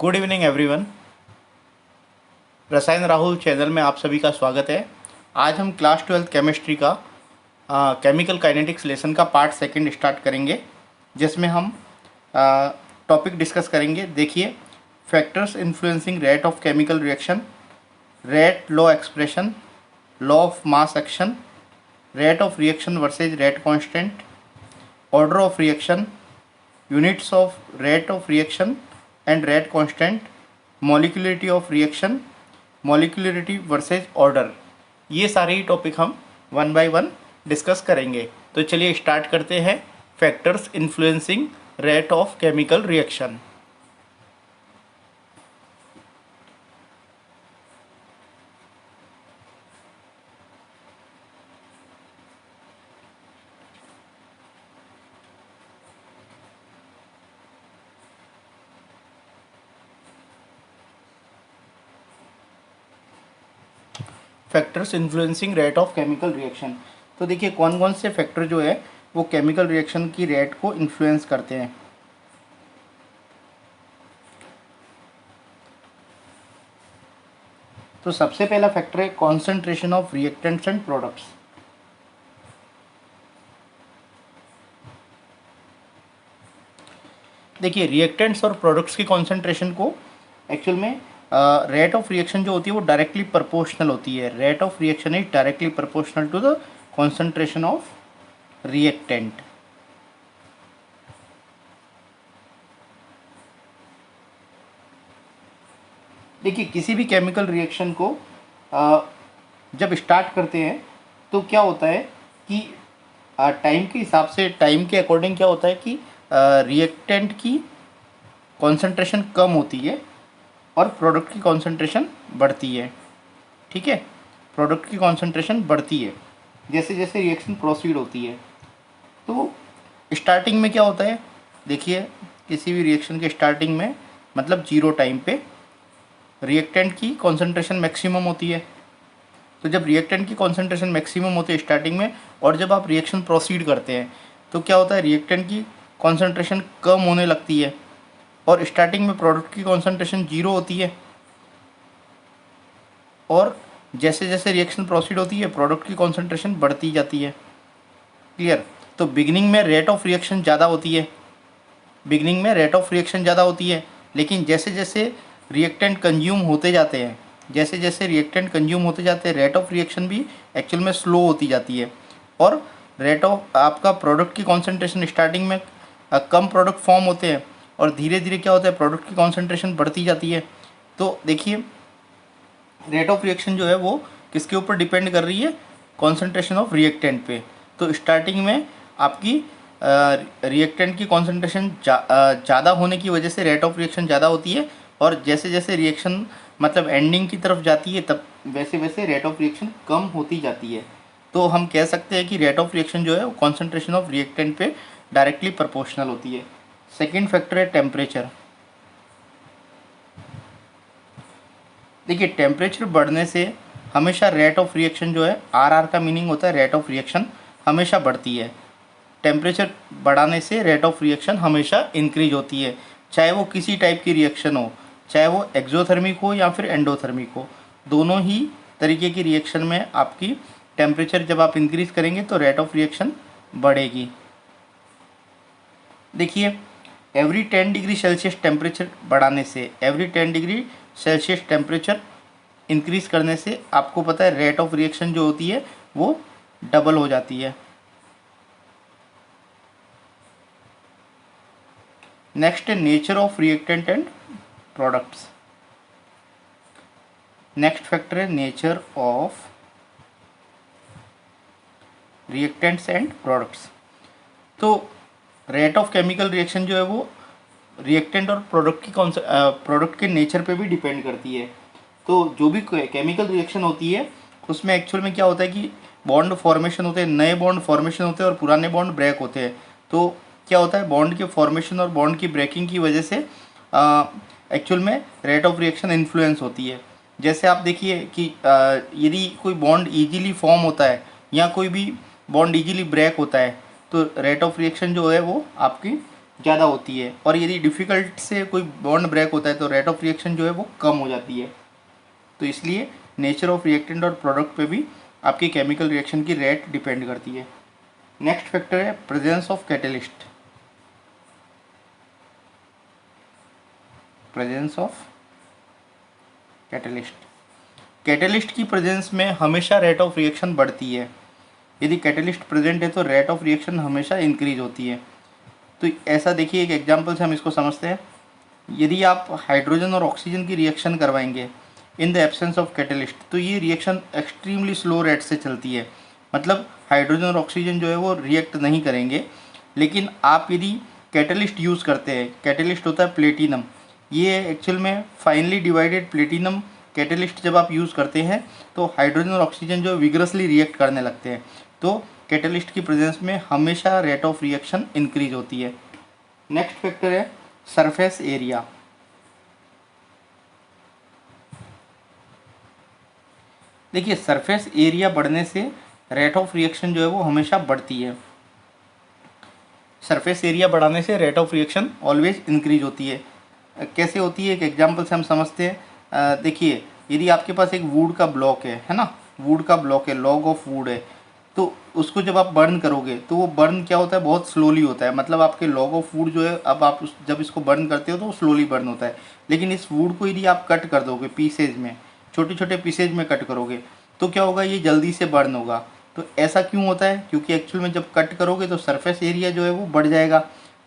Good evening everyone. रसायन Rahul channel में आप सभी का स्वागत है। आज हम क्लास 12 केमिस्ट्री का केमिकल काइनेटिक्स लेसन का पार्ट सेकंड स्टार्ट करेंगे, जिसमें हम टॉपिक डिस्कस करेंगे। देखिए, factors influencing rate of chemical reaction, rate law expression, law of mass action, rate of reaction versus rate constant, order of reaction, units of rate of reaction and rate constant, molecularity of reaction, molecularity versus order. ये सारे ही topic हम one by one discuss करेंगे। तो चलिए start करते हैं। Factors influencing rate of chemical reaction. Factors influencing rate of chemical reaction. तो देखिए, कौन कौन से फैक्टर जो है वो केमिकल रिएक्शन की रेट को इन्फ्लुएंस करते हैं। तो सबसे पहला फैक्टर है concentration of reactants and products. देखिए, रिएक्टेंट्स और प्रोडक्ट्स की कॉन्सेंट्रेशन को एक्चुअल में रेट ऑफ रिएक्शन जो होती है वो डायरेक्टली प्रोपोर्शनल होती है। Rate of reaction is directly proportional to the concentration of reactant. देखिए, किसी भी केमिकल रिएक्शन को जब स्टार्ट करते हैं तो क्या होता है कि टाइम के हिसाब से, टाइम के अकॉर्डिंग क्या होता है कि रिएक्टेंट की कॉन्सेंट्रेशन कम होती है और प्रोडक्ट की कॉन्सेंट्रेशन बढ़ती है। ठीक है, प्रोडक्ट की कॉन्सेंट्रेशन बढ़ती है जैसे जैसे रिएक्शन प्रोसीड होती है। तो स्टार्टिंग में क्या होता है, देखिए, किसी भी रिएक्शन के स्टार्टिंग में मतलब जीरो टाइम पे रिएक्टेंट की कॉन्सेंट्रेशन मैक्सिमम होती है। तो जब रिएक्टेंट की कॉन्सेंट्रेशन मैक्सिमम होती है स्टार्टिंग में, और जब आप रिएक्शन प्रोसीड करते हैं तो क्या होता है, रिएक्टेंट की कॉन्सेंट्रेशन कम होने लगती है और स्टार्टिंग में प्रोडक्ट की कॉन्सेंट्रेशन जीरो होती है। और जैसे जैसे रिएक्शन प्रोसीड होती है प्रोडक्ट की कॉन्सेंट्रेशन बढ़ती जाती है। क्लियर? तो बिगिनिंग में रेट ऑफ रिएक्शन ज़्यादा होती है, बिगिनिंग में रेट ऑफ रिएक्शन ज़्यादा होती है, लेकिन जैसे जैसे रिएक्टेंट कंज्यूम होते जाते हैं, जैसे जैसे रिएक्टेंट कंज्यूम होते जाते हैं, रेट ऑफ रिएक्शन भी एक्चुअल में स्लो होती जाती है। और रेट ऑफ आपका प्रोडक्ट की कॉन्सेंट्रेशन स्टार्टिंग में कम प्रोडक्ट फॉर्म होते हैं और धीरे धीरे क्या होता है, प्रोडक्ट की कॉन्सेंट्रेशन बढ़ती जाती है। तो देखिए, रेट ऑफ रिएक्शन जो है वो किसके ऊपर डिपेंड कर रही है, कॉन्सेंट्रेशन ऑफ रिएक्टेंट पे। तो स्टार्टिंग में आपकी रिएक्टेंट की कॉन्सेंट्रेशन ज़्यादा होने की वजह से रेट ऑफ रिएक्शन ज़्यादा होती है, और जैसे जैसे रिएक्शन मतलब एंडिंग की तरफ जाती है तब वैसे वैसे रेट ऑफ रिएक्शन कम होती जाती है। तो हम कह सकते हैं कि रेट ऑफ रिएक्शन जो है वो कॉन्सेंट्रेशन ऑफ रिएक्टेंट पे डायरेक्टली प्रोपोर्शनल होती है। सेकेंड फैक्टर है टेम्परेचर। देखिए, टेम्परेचर बढ़ने से हमेशा रेट ऑफ रिएक्शन जो है, आर का मीनिंग होता है रेट ऑफ रिएक्शन, हमेशा बढ़ती है। टेम्परेचर बढ़ाने से रेट ऑफ रिएक्शन हमेशा इंक्रीज होती है, चाहे वो किसी टाइप की रिएक्शन हो, चाहे वो एक्सोथर्मिक हो या फिर एंडोथर्मिक हो। दोनों ही तरीके की रिएक्शन में आपकी टेम्परेचर जब आप इंक्रीज करेंगे तो रेट ऑफ रिएक्शन बढ़ेगी। देखिए, एवरी 10 डिग्री सेल्सियस टेम्परेचर बढ़ाने से, every 10 degree Celsius temperature increase करने से आपको पता है रेट ऑफ रिएक्शन जो होती है वो डबल हो जाती है। नेक्स्ट है nature of reactant and products. Next factor है nature of reactants and products. तो रेट ऑफ केमिकल रिएक्शन जो है वो रिएक्टेंट और प्रोडक्ट के नेचर पे भी डिपेंड करती है। तो जो भी केमिकल रिएक्शन होती है उसमें एक्चुअल में क्या होता है कि बॉन्ड फॉर्मेशन होते हैं, नए बॉन्ड फॉर्मेशन होते हैं और पुराने बॉन्ड ब्रेक होते हैं। तो क्या होता है, बॉन्ड के फॉर्मेशन और बॉन्ड की ब्रेकिंग की वजह से एक्चुअल में रेट ऑफ रिएक्शन इन्फ्लुएंस होती है। जैसे आप देखिए कि यदि कोई बॉन्ड ईजीली फॉर्म होता है या कोई भी बॉन्ड ईजीली ब्रेक होता है तो रेट ऑफ रिएक्शन जो है वो आपकी ज़्यादा होती है, और यदि डिफ़िकल्ट से कोई बॉन्ड ब्रेक होता है तो रेट ऑफ रिएक्शन जो है वो कम हो जाती है। तो इसलिए नेचर ऑफ रिएक्टेंट और प्रोडक्ट पे भी आपकी केमिकल रिएक्शन की रेट डिपेंड करती है। नेक्स्ट फैक्टर है presence of catalyst. Presence of catalyst, catalyst की प्रेजेंस में हमेशा रेट ऑफ रिएक्शन बढ़ती है। यदि कैटलिस्ट प्रेजेंट है तो रेट ऑफ रिएक्शन हमेशा इंक्रीज होती है। तो ऐसा देखिए, एक एग्जांपल से हम इसको समझते हैं। यदि आप हाइड्रोजन और ऑक्सीजन की रिएक्शन करवाएंगे in the absence of catalyst, तो ये रिएक्शन एक्सट्रीमली स्लो रेट से चलती है। मतलब हाइड्रोजन और ऑक्सीजन जो है वो रिएक्ट नहीं करेंगे। लेकिन आप यदि कैटलिस्ट यूज़ करते हैं, कैटलिस्ट होता है प्लेटिनम, ये एक्चुअल में फाइनली डिवाइडेड प्लेटिनम कैटलिस्ट जब आप यूज़ करते हैं तो हाइड्रोजन और ऑक्सीजन जो विग्रसली रिएक्ट करने लगते हैं। तो कैटलिस्ट की प्रेजेंस में हमेशा रेट ऑफ रिएक्शन इंक्रीज होती है। नेक्स्ट फैक्टर है सरफेस एरिया। देखिए, सरफेस एरिया बढ़ने से रेट ऑफ रिएक्शन जो है वो हमेशा बढ़ती है। सरफेस एरिया बढ़ाने से rate of reaction always increase होती है। कैसे होती है, एक एग्जांपल से हम समझते हैं। देखिए, यदि आपके पास एक वुड का ब्लॉक है ना, वुड का ब्लॉक है, लॉग ऑफ वुड है, तो उसको जब आप बर्न करोगे तो वो बर्न क्या होता है, बहुत स्लोली होता है। मतलब आपके लॉग ऑफ वुड जो है, अब आप जब इसको बर्न करते हो तो वो स्लोली बर्न होता है। लेकिन इस वुड को यदि आप कट कर दोगे पीसेज में, छोटे छोटे पीसेज में कट करोगे, तो क्या होगा, ये जल्दी से बर्न होगा। तो ऐसा क्यों होता है, क्योंकि एक्चुअल में जब कट करोगे तो सरफेस एरिया जो है वो बढ़ जाएगा।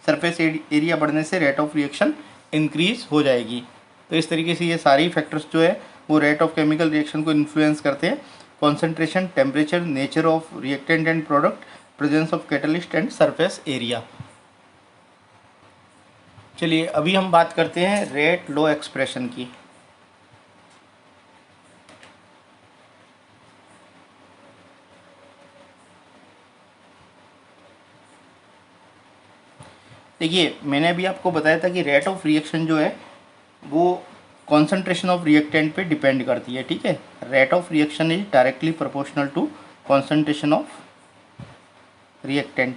सरफेस एरिया बढ़ने से रेट ऑफ रिएक्शन इंक्रीज हो जाएगी। तो इस तरीके से ये सारी फैक्टर्स जो है वो रेट ऑफ केमिकल रिएक्शन को इन्फ्लुएंस करते हैं। Concentration, temperature, nature of reactant and product, presence of catalyst and surface area. चलिए अभी हम बात करते हैं रेट लॉ एक्सप्रेशन की। देखिए, मैंने अभी आपको बताया था कि रेट ऑफ रिएक्शन जो है वो कॉन्सेंट्रेशन ऑफ रिएक्टेंट पे डिपेंड करती है। ठीक है, rate of reaction is directly proportional to concentration of reactant.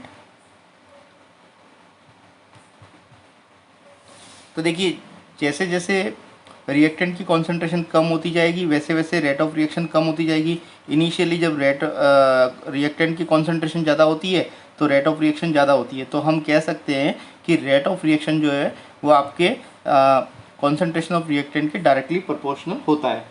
तो देखिए, जैसे जैसे रिएक्टेंट की कॉन्सेंट्रेशन कम होती जाएगी वैसे वैसे रेट ऑफ रिएक्शन कम होती जाएगी। इनिशियली जब रिएक्टेंट की कॉन्सेंट्रेशन ज़्यादा होती है तो रेट ऑफ रिएक्शन ज़्यादा होती है। तो हम कह सकते हैं कि रेट ऑफ रिएक्शन जो है वो आपके कॉन्सेंट्रेशन ऑफ रिएक्टेंट के डायरेक्टली प्रोपोर्शनल होता है।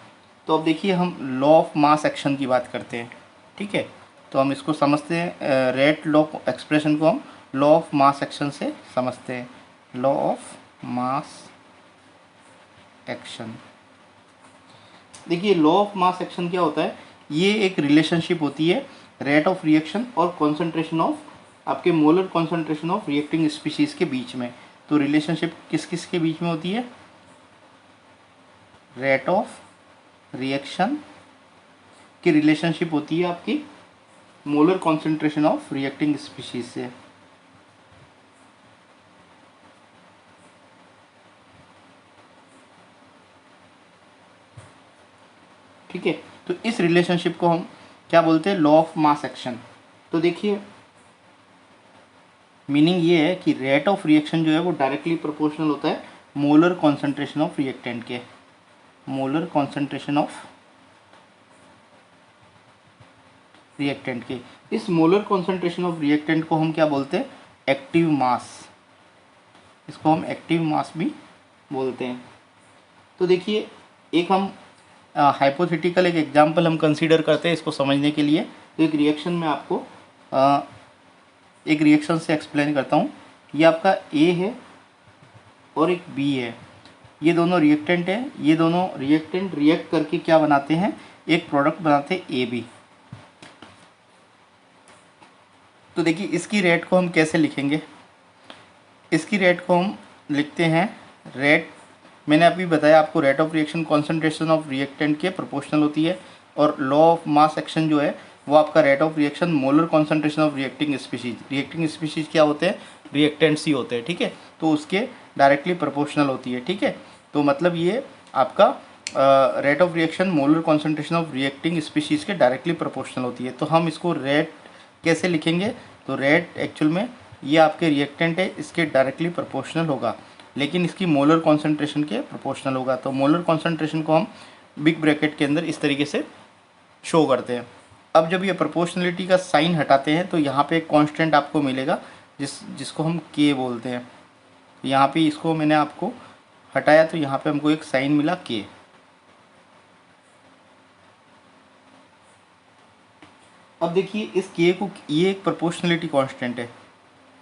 तो अब देखिए, हम लॉ ऑफ मास एक्शन की बात करते हैं। ठीक है, तो हम इसको समझते हैं, रेट लॉ एक्सप्रेशन को हम लॉ ऑफ मास एक्शन से समझते हैं। लॉ ऑफ मास एक्शन, देखिए लॉ ऑफ मास एक्शन क्या होता है, ये एक रिलेशनशिप होती है रेट ऑफ रिएक्शन और कॉन्सेंट्रेशन ऑफ आपके molar concentration of reacting species के बीच में। तो रिलेशनशिप किस किस के बीच में होती है, रेट ऑफ रिएक्शन की रिलेशनशिप होती है आपकी molar concentration of reacting species से। ठीक है, तो इस रिलेशनशिप को हम क्या बोलते हैं, लॉ ऑफ मास एक्शन। तो देखिए, मीनिंग ये है कि रेट ऑफ रिएक्शन जो है वो डायरेक्टली प्रोपोर्शनल होता है मोलर कॉन्सेंट्रेशन ऑफ रिएक्टेंट के। मोलर कॉन्सेंट्रेशन ऑफ रिएक्टेंट के, इस मोलर कॉन्सेंट्रेशन ऑफ रिएक्टेंट को हम क्या बोलते हैं, एक्टिव मास। इसको हम एक्टिव मास भी बोलते हैं। तो देखिए, एक हम हाइपोथेटिकल एक एग्जांपल हम कंसीडर करते हैं इसको समझने के लिए। तो एक रिएक्शन में आपको एक रिएक्शन से एक्सप्लेन करता हूँ। ये आपका ए है और एक बी है, ये दोनों रिएक्टेंट है। ये दोनों रिएक्टेंट रिएक्ट करके क्या बनाते हैं, एक प्रोडक्ट बनाते हैं ए बी। तो देखिए, इसकी रेट को हम कैसे लिखेंगे, इसकी रेट को हम लिखते हैं, रेट मैंने अभी बताया आपको, rate of reaction concentration of reactant के प्रोपोर्शनल होती है। और लॉ ऑफ मास एक्शन जो है वो आपका rate of reaction molar concentration of reacting species. Reacting species क्या होते हैं, रिएक्टेंट्स ही होते हैं। ठीक है, तो उसके डायरेक्टली प्रोपोर्शनल होती है। ठीक है, तो मतलब ये आपका rate of reaction molar concentration of reacting species के डायरेक्टली प्रोपोर्शनल होती है। तो हम इसको रेट कैसे लिखेंगे, तो रेट एक्चुअल में ये आपके रिएक्टेंट है, इसके डायरेक्टली प्रोपोर्शनल होगा, लेकिन इसकी मोलर कॉन्सेंट्रेशन के प्रोपोर्शनल होगा। तो मोलर कॉन्सेंट्रेशन को हम बिग ब्रैकेट के अंदर इस तरीके से शो करते हैं। अब जब ये प्रोपोर्शनलिटी का साइन हटाते हैं तो यहाँ पे एक कांस्टेंट आपको मिलेगा जिसको हम के बोलते हैं। यहाँ पे इसको मैंने आपको हटाया तो यहाँ पे हमको एक साइन मिला के। अब देखिए इस के को, ये एक प्रोपोर्शनलिटी कांस्टेंट है,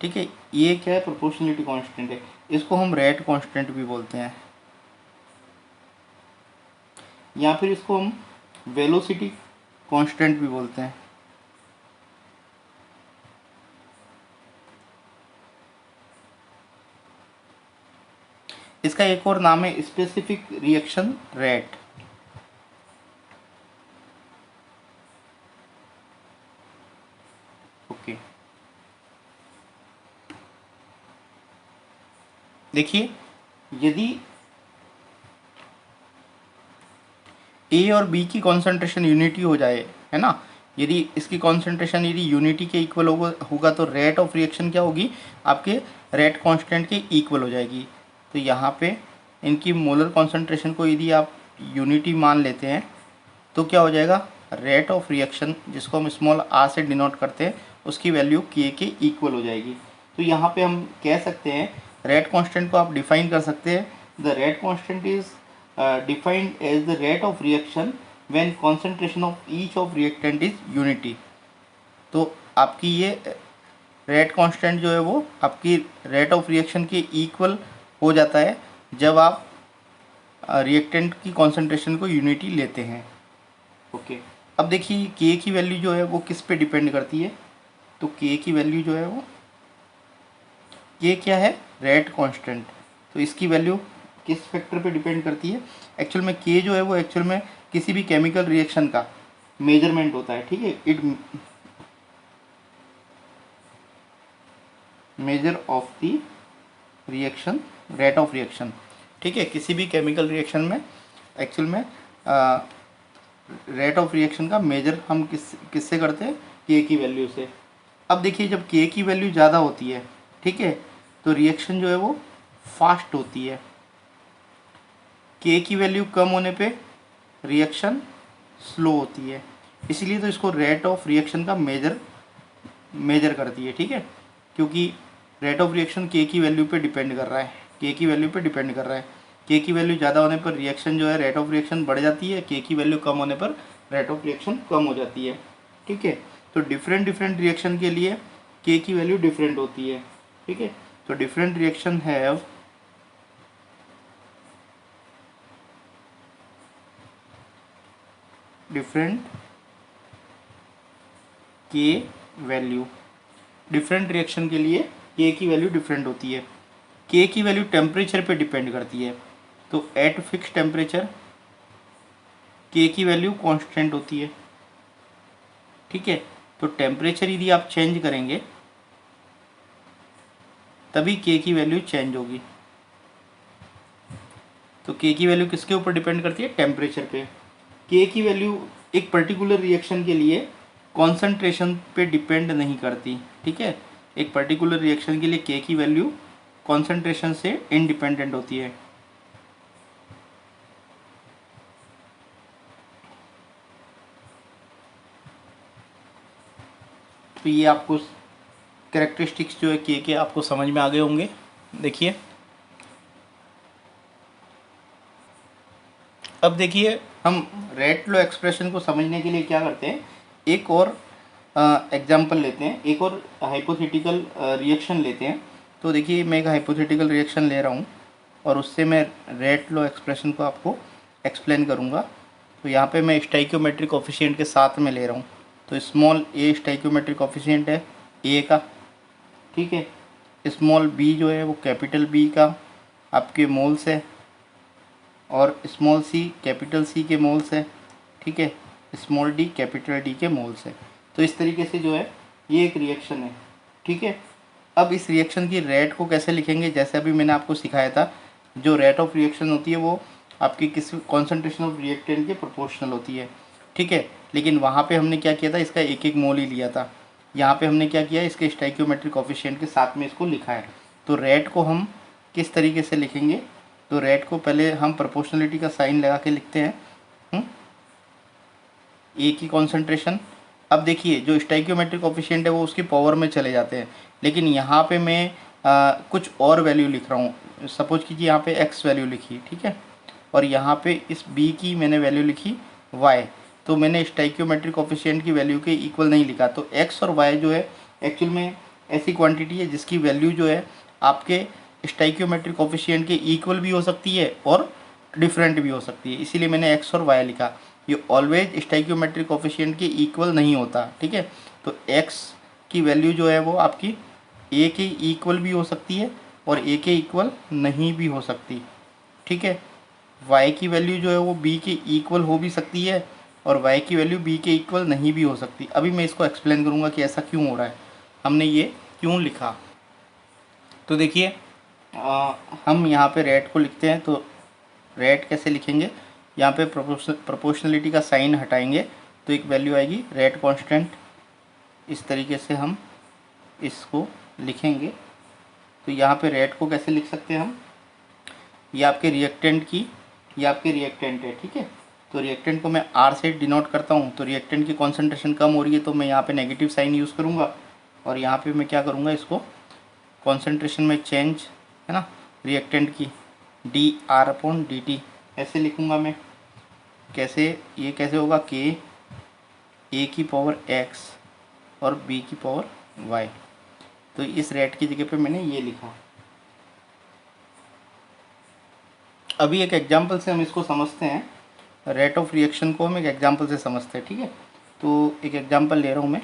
ठीक है, ये क्या है, प्रोपोर्शनलिटी कांस्टेंट है। इसको हम रेट कांस्टेंट भी बोलते हैं, या फिर इसको हम वेलोसिटी कांस्टेंट भी बोलते हैं। इसका एक और नाम है स्पेसिफिक रिएक्शन रेट। ओके, देखिए यदि ए और बी की कॉन्सेंट्रेशन यूनिटी हो जाए, है ना, यदि इसकी कॉन्सेंट्रेशन यदि यूनिटी के इक्वल होगा तो रेट ऑफ रिएक्शन क्या होगी, आपके रेट कांस्टेंट के इक्वल हो जाएगी। तो यहाँ पे इनकी मोलर कॉन्सेंट्रेशन को यदि आप यूनिटी मान लेते हैं तो क्या हो जाएगा, रेट ऑफ रिएक्शन जिसको हम स्मॉल आर से डिनोट करते हैं उसकी वैल्यू के इक्वल हो जाएगी। तो यहाँ पे हम कह सकते हैं रेट कांस्टेंट को आप डिफाइन कर सकते हैं, the rate constant is defined as the rate of reaction when concentration of each of reactant is unity। तो आपकी ये रेट कांस्टेंट जो है वो आपकी रेट ऑफ रिएक्शन के इक्वल हो जाता है जब आप रिएक्टेंट की कॉन्सेंट्रेशन को यूनिटी लेते हैं। ओके, अब देखिए के की वैल्यू जो है वो किस पे डिपेंड करती है, तो के की वैल्यू जो है वो, के क्या है, रेट कांस्टेंट, तो इसकी वैल्यू किस फैक्टर पे डिपेंड करती है, एक्चुअल में के जो है वो एक्चुअल में किसी भी केमिकल रिएक्शन का मेजरमेंट होता है, ठीक है, it measure of the reaction, rate of reaction, ठीक है, किसी भी केमिकल रिएक्शन में एक्चुअल में रेट ऑफ रिएक्शन का मेजर हम किससे करते हैं, के की वैल्यू से। अब देखिए जब के की वैल्यू ज़्यादा होती है, ठीक है, तो रिएक्शन जो है वो फास्ट होती है, के की वैल्यू कम होने पे रिएक्शन स्लो होती है, इसीलिए तो इसको रेट ऑफ रिएक्शन का मेजर करती है, ठीक है, क्योंकि रेट ऑफ रिएक्शन के की वैल्यू पे डिपेंड कर रहा है, के की वैल्यू पे डिपेंड कर रहा है। के की वैल्यू ज़्यादा होने पर रिएक्शन जो है रेट ऑफ रिएक्शन बढ़ जाती है, के की वैल्यू कम होने पर रेट ऑफ रिएक्शन कम हो जाती है, ठीक है। तो डिफरेंट रिएक्शन के लिए के की वैल्यू डिफरेंट होती है, ठीक है। तो डिफरेंट रिएक्शन हैव डिफरेंट के वैल्यू, डिफरेंट रिएक्शन के लिए के की वैल्यू डिफरेंट होती है। के की वैल्यू टेम्परेचर पे डिपेंड करती है, तो एट फिक्स टेम्परेचर के की वैल्यू कांस्टेंट होती है, ठीक है। तो टेम्परेचर यदि आप चेंज करेंगे तभी के की वैल्यू चेंज होगी। तो के की वैल्यू किसके ऊपर डिपेंड करती है, टेम्परेचर पे। के की वैल्यू एक पर्टिकुलर रिएक्शन के लिए कॉन्सेंट्रेशन पे डिपेंड नहीं करती, ठीक है, एक पर्टिकुलर रिएक्शन के लिए के की वैल्यू कॉन्सेंट्रेशन से इंडिपेंडेंट होती है। तो ये आपको कैरेक्टरिस्टिक्स जो है के आपको समझ में आ गए होंगे। देखिए अब देखिए हम रेट लॉ एक्सप्रेशन को समझने के लिए क्या करते हैं, एक और एग्जांपल लेते हैं, एक और हाइपोथेटिकल रिएक्शन लेते हैं। तो देखिए मैं एक हाइपोथेटिकल रिएक्शन ले रहा हूँ और उससे मैं रेट लॉ एक्सप्रेशन को आपको एक्सप्लेन करूँगा। तो यहाँ पे मैं स्टाइकियोमेट्रिक कोफिशिएंट के साथ में ले रहा हूँ। तो स्मॉल ए स्टाइकियोमेट्रिक कोफिशिएंट है ए का, ठीक है, स्मॉल बी जो है वो कैपिटल बी का आपके मोल्स है, और स्मॉल सी कैपिटल सी के मोल्स है, ठीक है, स्मॉल डी कैपिटल डी के मोल्स है। तो इस तरीके से जो है ये एक रिएक्शन है, ठीक है। अब इस रिएक्शन की रेट को कैसे लिखेंगे, जैसे अभी मैंने आपको सिखाया था, जो रेट ऑफ रिएक्शन होती है वो आपकी किसी कॉन्सेंट्रेशन ऑफ रिएक्टेंट के प्रोपोर्शनल होती है, ठीक है। लेकिन वहाँ पे हमने क्या किया था, इसका एक एक मोल ही लिया था। यहाँ पे हमने क्या किया, इसके स्टोइकियोमेट्रिक कोफिशिएंट के साथ में इसको लिखा है। तो रेट को हम किस तरीके से लिखेंगे, तो रेट को पहले हम प्रोपोर्शनलिटी का साइन लगा के लिखते हैं, ए की कॉन्सेंट्रेशन। अब देखिए जो स्टोइकियोमेट्रिक कोफिशिएंट है वो उसकी पावर में चले जाते हैं, लेकिन यहाँ पे मैं कुछ और वैल्यू लिख रहा हूँ। सपोज कीजिए यहाँ पे एक्स वैल्यू लिखी, ठीक है, और यहाँ पे इस बी की मैंने वैल्यू लिखी वाई। तो मैंने स्टोइकियोमेट्रिक कोफिशिएंट की वैल्यू के इक्वल नहीं लिखा। तो एक्स और वाई जो है एक्चुअल में ऐसी क्वांटिटी है जिसकी वैल्यू जो है आपके स्टोइकियोमेट्रिक कोफिशिएंट के इक्वल भी हो सकती है और डिफरेंट भी हो सकती है, इसीलिए मैंने एक्स और वाई लिखा। ये ऑलवेज स्टोइकियोमेट्रिक कोफिशिएंट के इक्वल नहीं होता, ठीक है। तो एक्स की वैल्यू जो है वो आपकी ए के इक्वल भी हो सकती है और ए के इक्वल नहीं भी हो सकती, ठीक है। वाई की वैल्यू जो है वो बी के इक्वल हो भी सकती है और वाई की वैल्यू बी के इक्वल नहीं भी हो सकती। अभी मैं इसको एक्सप्लेन करूँगा कि ऐसा क्यों हो रहा है, हमने ये क्यों लिखा। तो देखिए हम यहाँ पे रेट को लिखते हैं। तो रेट कैसे लिखेंगे, यहाँ पे प्रोपोर्शनलिटी का साइन हटाएंगे तो एक वैल्यू आएगी रेट कांस्टेंट। इस तरीके से हम इसको लिखेंगे। तो यहाँ पे रेट को कैसे लिख सकते हैं हम, ये आपके रिएक्टेंट की, ये आपके रिएक्टेंट है, ठीक है। तो रिएक्टेंट को मैं आर से डिनोट करता हूँ। तो रिएक्टेंट की कॉन्सेंट्रेशन कम हो रही है तो मैं यहाँ पे नेगेटिव साइन यूज़ करूँगा और यहाँ पे मैं क्या करूँगा, इसको कॉन्सेंट्रेशन में चेंज है ना रिएक्टेंट की D R upon D T ऐसे लिखूँगा मैं। कैसे, ये कैसे होगा, के ए की पावर एक्स और बी की पावर वाई। तो इस रेट की जगह पे मैंने ये लिखा। अभी एक एग्जांपल से हम इसको समझते हैं, रेट ऑफ रिएक्शन को हम एक एग्जांपल से समझते हैं, ठीक है। तो एक एग्जांपल ले रहा हूँ मैं।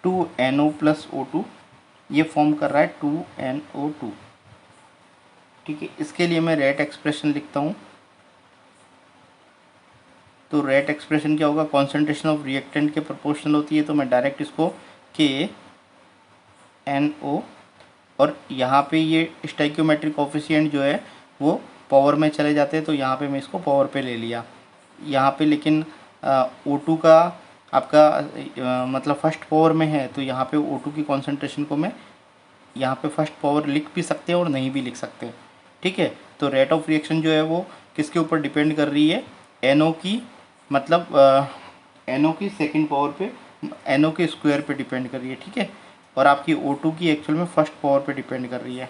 टू NO प्लस O2 ये फॉर्म कर रहा है 2NO2, ठीक है। इसके लिए मैं रेट एक्सप्रेशन लिखता हूँ। तो रेट एक्सप्रेशन क्या होगा, कॉन्सेंट्रेशन ऑफ रिएक्टेंट के प्रोपोर्शनल होती है। तो मैं डायरेक्ट इसको KNO और यहाँ पे ये स्टोइकियोमेट्रिक कोफिशिएंट जो है वो पावर में चले जाते हैं, तो यहाँ पे मैं इसको पावर पे ले लिया यहाँ पे। लेकिन O2 का आपका मतलब फर्स्ट पावर में है, तो यहाँ पे O2 की कॉन्सेंट्रेशन को मैं यहाँ पे फर्स्ट पावर लिख भी सकते हैं और नहीं भी लिख सकते, ठीक है। तो रेट ऑफ रिएक्शन जो है वो किसके ऊपर डिपेंड कर रही है, NO की, मतलब NO की सेकंड पावर पे, NO के स्क्वायर पे डिपेंड कर रही है, ठीक है। और आपकी O2 की एक्चुअल में फर्स्ट पावर पे डिपेंड कर रही है।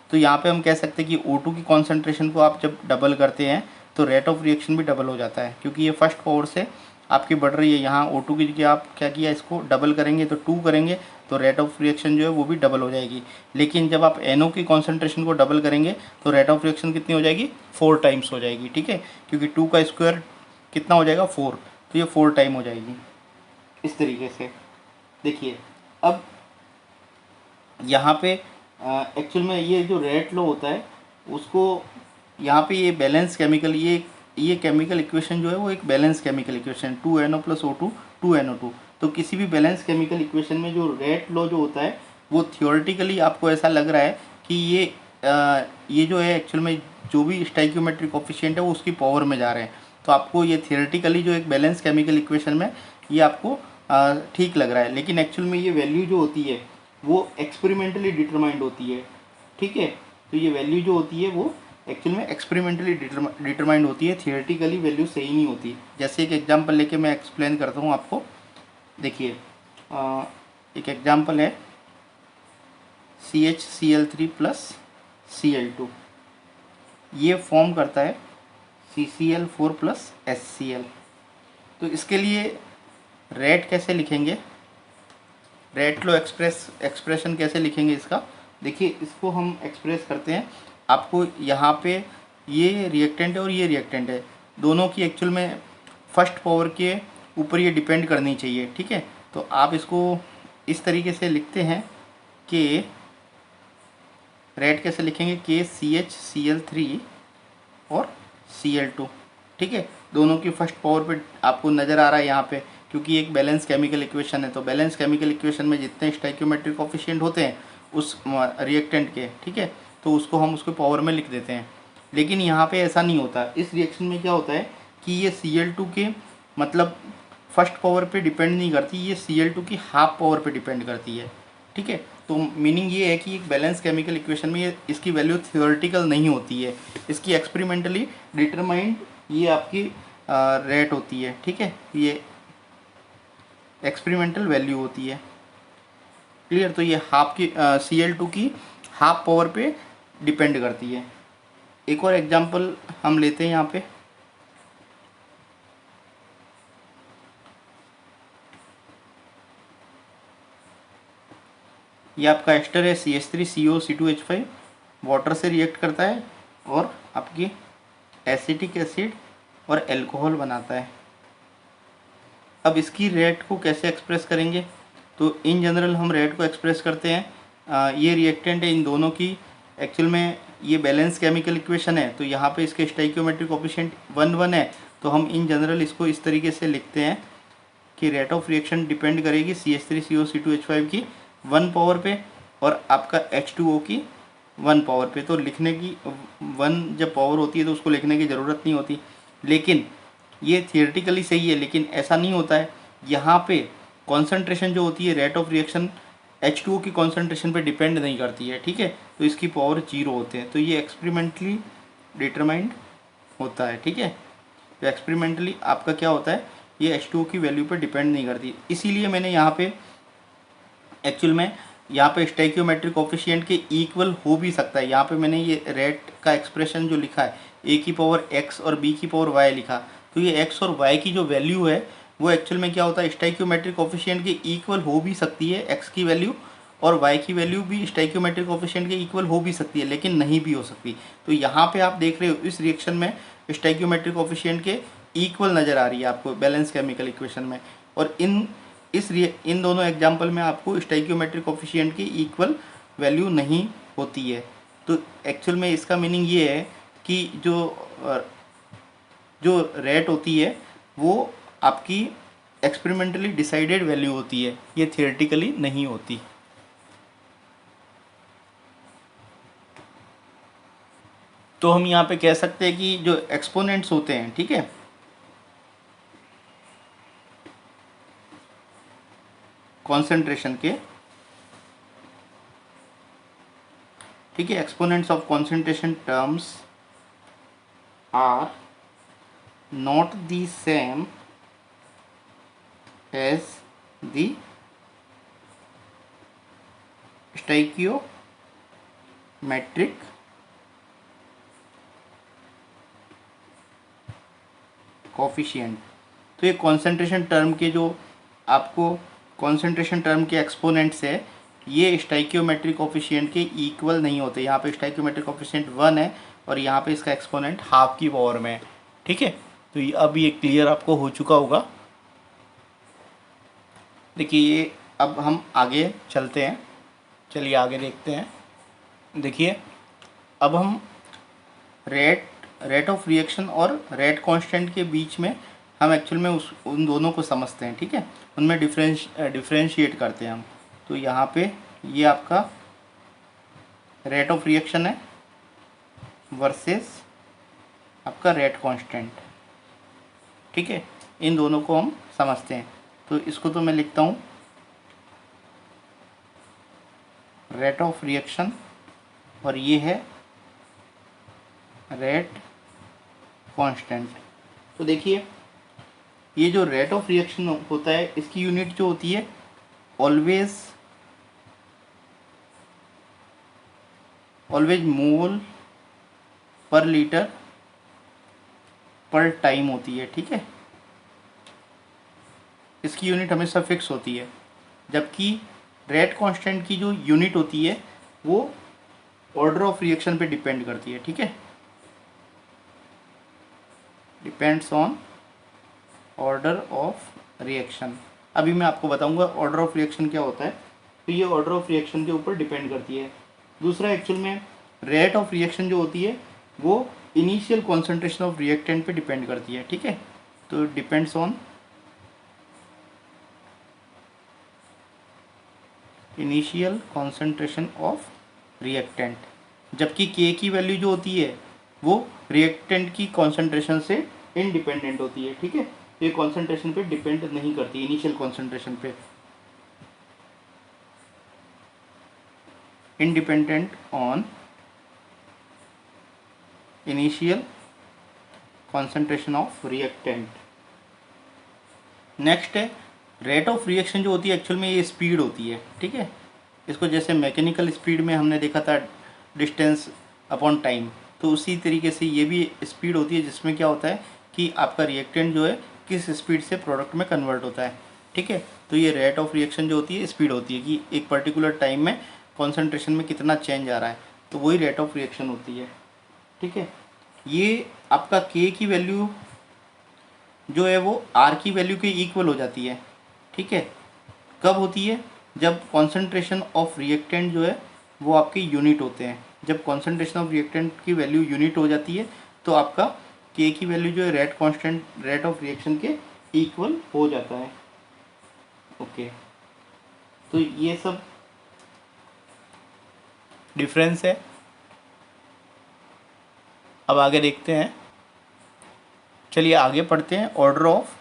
तो यहाँ पे हम कह सकते हैं कि O2 की कॉन्सेंट्रेशन को आप जब डबल करते हैं तो रेट ऑफ रिएक्शन भी डबल हो जाता है, क्योंकि ये फर्स्ट पावर से आपकी बढ़ रही है। यहाँ O2 की जगह आप क्या किया, इसको डबल करेंगे तो 2 करेंगे तो रेट ऑफ रिएक्शन जो है वो भी डबल हो जाएगी। लेकिन जब आप NO की कॉन्सेंट्रेशन को डबल करेंगे तो रेट ऑफ रिएक्शन कितनी हो जाएगी, 4 टाइम्स हो जाएगी, ठीक है। क्योंकि 2 का स्क्वायर कितना हो जाएगा, 4, तो ये 4 टाइम हो जाएगी। इस तरीके से देखिए। अब यहाँ पे एक्चुअल में ये जो रेट लो होता है उसको यहाँ पे ये बैलेंस केमिकल, ये केमिकल इक्वेशन जो है वो एक balance chemical equation 2NO plus O2 2NO2। तो किसी भी बैलेंस केमिकल इक्वेशन में जो रेट लॉ जो होता है वो थियोरेटिकली आपको ऐसा लग रहा है कि ये जो है एक्चुअल में जो भी स्टोइकियोमेट्रिक कोफिशिएंट है वो उसकी पावर में जा रहे हैं। तो आपको ये थियोरेटिकली जो एक बैलेंस केमिकल इक्वेशन में ये आपको ठीक लग रहा है, लेकिन एक्चुअल में ये वैल्यू जो होती है वो एक्सपेरिमेंटली डिटरमाइंड होती है, ठीक है। तो ये वैल्यू जो होती है वो एक्चुअल में एक्सपेरिमेंटली डिटरमाइंड होती है, थियोरेटिकली वैल्यू सही नहीं होती। जैसे एक एग्जांपल लेके मैं एक्सप्लेन करता हूँ आपको। देखिए एक एग्जांपल है CHCl3 प्लस Cl2, ये फॉर्म करता है CCl4 प्लस HCl। तो इसके लिए रेट कैसे लिखेंगे, रेट लो एक्सप्रेशन कैसे लिखेंगे इसका, देखिए इसको हम एक्सप्रेस करते हैं। आपको यहाँ पे ये रिएक्टेंट है और ये रिएक्टेंट है, दोनों की एक्चुअल में फर्स्ट पावर के ऊपर ये डिपेंड करनी चाहिए, ठीक है। तो आप इसको इस तरीके से लिखते हैं कि रेट कैसे लिखेंगे, KCHCl3 और Cl2, ठीक है। दोनों की फर्स्ट पावर पे आपको नज़र आ रहा है यहाँ पे, क्योंकि एक बैलेंस केमिकल इक्वेशन है। तो बैलेंस केमिकल इक्वेशन में जितने स्टोइकियोमेट्रिक कोफिशिएंट होते हैं उस रिएक्टेंट के, ठीक है, तो तो उसको हम उसको पावर में लिख देते हैं। लेकिन यहाँ पे ऐसा नहीं होता। इस रिएक्शन में क्या होता है कि ये Cl2 के मतलब फर्स्ट पावर पे डिपेंड नहीं करती, ये Cl2 की हाफ पावर पे डिपेंड करती है। ठीक है, तो मीनिंग ये है कि एक बैलेंस केमिकल इक्वेशन में ये इसकी वैल्यू थियोरेटिकल नहीं होती है, इसकी एक्सपेरिमेंटली डिटरमाइंड ये आपकी रेट होती है। ठीक है, ये एक्सपेरिमेंटल वैल्यू होती है। क्लियर, तो ये हाफ की Cl2 की हाफ पावर पे डिपेंड करती है। एक और एग्जांपल हम लेते हैं यहाँ पे। ये आपका एस्टर है CH3CO C2H5 वाटर से रिएक्ट करता है और आपकी एसिटिक एसिड और एल्कोहल बनाता है। अब इसकी रेट को कैसे एक्सप्रेस करेंगे, तो इन जनरल हम रेट को एक्सप्रेस करते हैं ये रिएक्टेंट है इन दोनों की। एक्चुअल में ये बैलेंस केमिकल इक्वेशन है, तो यहाँ पे इसके स्टोइकियोमेट्रिक कोफिशिएंट 1 है, तो हम इन जनरल इसको इस तरीके से लिखते हैं कि रेट ऑफ रिएक्शन डिपेंड करेगी CH3CO C2H5 की 1 पावर पे और आपका H2O की 1 पावर पे। तो लिखने की 1 जब पावर होती है तो उसको लिखने की ज़रूरत नहीं होती, लेकिन ये थियोरेटिकली सही है, लेकिन ऐसा नहीं होता है। यहाँ पे कॉन्सेंट्रेशन जो होती है रेट ऑफ रिएक्शन H2O की कॉन्सेंट्रेशन पे डिपेंड नहीं करती है। ठीक है, तो इसकी पावर 0 होते हैं, तो ये एक्सपेरिमेंटली डिटरमाइंड होता है। ठीक है, तो एक्सपेरिमेंटली आपका क्या होता है, ये H2O की वैल्यू पर डिपेंड नहीं करती। इसीलिए मैंने यहाँ पे एक्चुअल में यहाँ पे स्टोइकियोमेट्रिक कोफिशिएंट के इक्वल हो भी सकता है। यहाँ पे मैंने ये रेट का एक्सप्रेशन जो लिखा है A की पावर x और B की पावर y लिखा, तो ये x और y की जो वैल्यू है वो एक्चुअल में क्या होता है, स्टोइकियोमेट्रिक कोफिशिएंट के इक्वल हो भी सकती है x की वैल्यू, और y की वैल्यू भी स्टोइकियोमेट्रिक कोफिशिएंट के इक्वल हो भी सकती है, लेकिन नहीं भी हो सकती। तो यहाँ पे आप देख रहे हो इस रिएक्शन में स्टोइकियोमेट्रिक कोफिशिएंट के इक्वल नज़र आ रही है आपको बैलेंस केमिकल इक्वेशन में, और इन दोनों एग्जाम्पल में आपको स्टोइकियोमेट्रिक कोफिशिएंट की इक्वल वैल्यू नहीं होती है। तो एक्चुअल में इसका मीनिंग ये है कि जो रेट होती है वो आपकी एक्सपेरिमेंटली डिसाइडेड वैल्यू होती है, ये थियोरेटिकली नहीं होती। तो हम यहाँ पे कह सकते हैं कि जो एक्सपोनेंट्स होते हैं, ठीक है, कॉन्सेंट्रेशन के, ठीक है, exponents of concentration terms are not the same as the stoichiometric coefficient. तो ये कॉन्सेंट्रेशन टर्म के जो आपको कॉन्सेंट्रेशन टर्म के एक्सपोनेंट्स है, ये स्टोइकियोमेट्रिक कोफिशिएंट के इक्वल नहीं होते। यहाँ पे स्टोइकियोमेट्रिक कोफिशिएंट 1 है और यहाँ पे इसका एक्सपोनेंट हाफ की पावर में है। ठीक है, तो ये अब ये क्लियर आपको हो चुका होगा। देखिए ये अब हम आगे चलते हैं, चलिए आगे देखते हैं। देखिए अब हम रेट ऑफ रिएक्शन और रेट कांस्टेंट के बीच में हम एक्चुअल में उन दोनों को समझते हैं। ठीक है, उनमें डिफ्रेंशिएट करते हैं हम। तो यहाँ पे ये आपका रेट ऑफ रिएक्शन है वर्सेस आपका रेट कांस्टेंट। ठीक है, इन दोनों को हम समझते हैं। तो इसको तो मैं लिखता हूँ रेट ऑफ रिएक्शन और ये है रेट कांस्टेंट। तो देखिए ये जो रेट ऑफ रिएक्शन होता है इसकी यूनिट जो होती है ऑलवेज मोल पर लीटर पर टाइम होती है। ठीक है, इसकी यूनिट हमेशा फिक्स होती है, जबकि रेट कांस्टेंट की जो यूनिट होती है वो ऑर्डर ऑफ रिएक्शन पे डिपेंड करती है। ठीक है, depends on order of reaction. अभी मैं आपको बताऊंगा ऑर्डर ऑफ रिएक्शन क्या होता है। तो ये ऑर्डर ऑफ रिएक्शन के ऊपर डिपेंड करती है। दूसरा एक्चुअल में रेट ऑफ रिएक्शन जो होती है वो इनिशियल कॉन्सेंट्रेशन ऑफ रिएक्टेंट पे डिपेंड करती है। ठीक है, तो depends on initial concentration of reactant. जबकि के की वैल्यू जो होती है वो रिएक्टेंट की कॉन्सेंट्रेशन से इंडिपेंडेंट होती है। ठीक है, ये कॉन्सेंट्रेशन पे डिपेंड नहीं करती, इनिशियल कॉन्सेंट्रेशन पे, independent on initial concentration of reactant. Next है रेट ऑफ रिएक्शन जो होती है एक्चुअल में ये स्पीड होती है। ठीक है, इसको जैसे मैकेनिकल स्पीड में हमने देखा था डिस्टेंस अपॉन टाइम, तो उसी तरीके से ये भी स्पीड होती है जिसमें क्या होता है कि आपका रिएक्टेंट जो है किस स्पीड से प्रोडक्ट में कन्वर्ट होता है। ठीक है, तो ये रेट ऑफ रिएक्शन जो होती है स्पीड होती है कि एक पर्टिकुलर टाइम में कॉन्सेंट्रेशन में कितना चेंज आ रहा है, तो वही रेट ऑफ रिएक्शन होती है। ठीक है, ये आपका के की वैल्यू जो है वो आर की वैल्यू के इक्वल हो जाती है। ठीक है, कब होती है? जब कॉन्सेंट्रेशन ऑफ रिएक्टेंट जो है वो आपके यूनिट होते हैं। जब कॉन्सेंट्रेशन ऑफ रिएक्टेंट की वैल्यू यूनिट हो जाती है तो आपका के की वैल्यू जो है रेट ऑफ रिएक्शन के इक्वल हो जाता है। ओके, तो ये सब डिफरेंस है। अब आगे देखते हैं, चलिए आगे पढ़ते हैं ऑर्डर ऑफ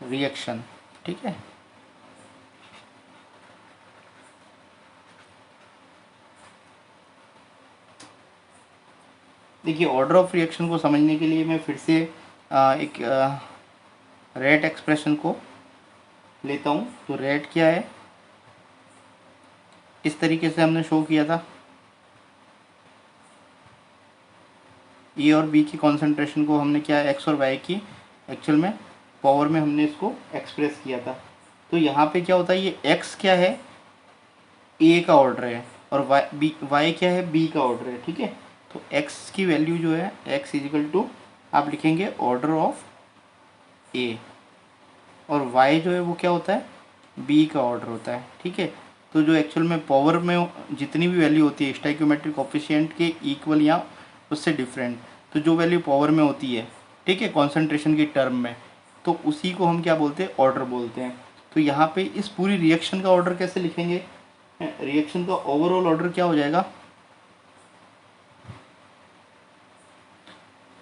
रिएक्शन। ठीक है, देखिए ऑर्डर ऑफ रिएक्शन को समझने के लिए मैं फिर से एक रेट एक्सप्रेशन को लेता हूँ। तो रेट क्या है, इस तरीके से हमने शो किया था, ए और बी की कॉन्सेंट्रेशन को हमने क्या एक्स और वाई की एक्चुअल में पावर में हमने इसको एक्सप्रेस किया था। तो यहाँ पे क्या होता है, ये एक्स क्या है, ए का ऑर्डर है, और वाई क्या है, बी का ऑर्डर है। ठीक है, तो एक्स की वैल्यू जो है एक्स इजिकल टू आप लिखेंगे ऑर्डर ऑफ ए, और वाई जो है वो क्या होता है, बी का ऑर्डर होता है। ठीक है, तो जो एक्चुअल में पावर में जितनी भी वैल्यू होती है स्टाइक्योमेट्रिक कोफिशिएंट के इक्वल या उससे डिफरेंट, तो जो वैल्यू पावर में होती है, ठीक है, कॉन्सेंट्रेशन की टर्म में, तो उसी को हम क्या बोलते हैं, ऑर्डर बोलते हैं। तो यहाँ पे इस पूरी रिएक्शन का ऑर्डर कैसे लिखेंगे, रिएक्शन का ओवरऑल ऑर्डर क्या हो जाएगा,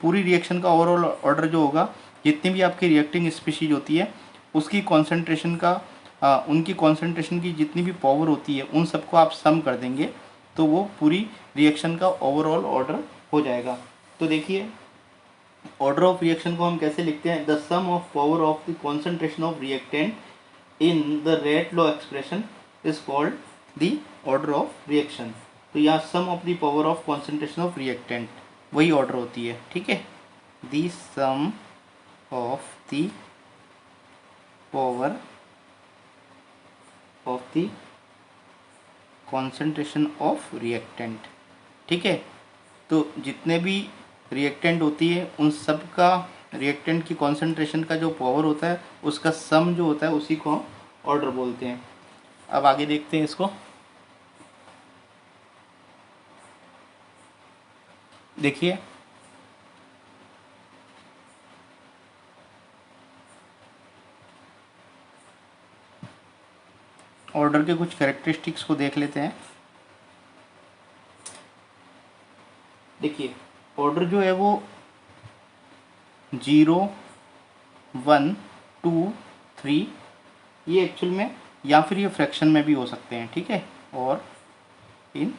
पूरी रिएक्शन का ओवरऑल ऑर्डर जो होगा, जितनी भी आपकी रिएक्टिंग स्पीशीज होती है उसकी कॉन्सेंट्रेशन का उनकी कॉन्सेंट्रेशन की जितनी भी पावर होती है उन सबको आप सम कर देंगे तो वो पूरी रिएक्शन का ओवरऑल ऑर्डर हो जाएगा। तो देखिए ऑर्डर ऑफ रिएक्शन को हम कैसे लिखते हैं, the sum of power of the concentration of reactant in the rate law expression is called the order of reaction. तो यहाँ sum of the power of concentration of reactant वही order होती है। ठीक है, the sum of the power of the concentration of reactant. ठीक है, तो जितने भी रिएक्टेंट होती है उन सब का रिएक्टेंट की कॉन्सेंट्रेशन का जो पावर होता है उसका सम जो होता है उसी को हम ऑर्डर बोलते हैं। अब आगे देखते हैं इसको, देखिए ऑर्डर के कुछ कैरेक्टरिस्टिक्स को देख लेते हैं। देखिए ऑर्डर जो है वो 0 1 2 3 ये एक्चुअल में या फिर ये फ्रैक्शन में भी हो सकते हैं। ठीक है, और इन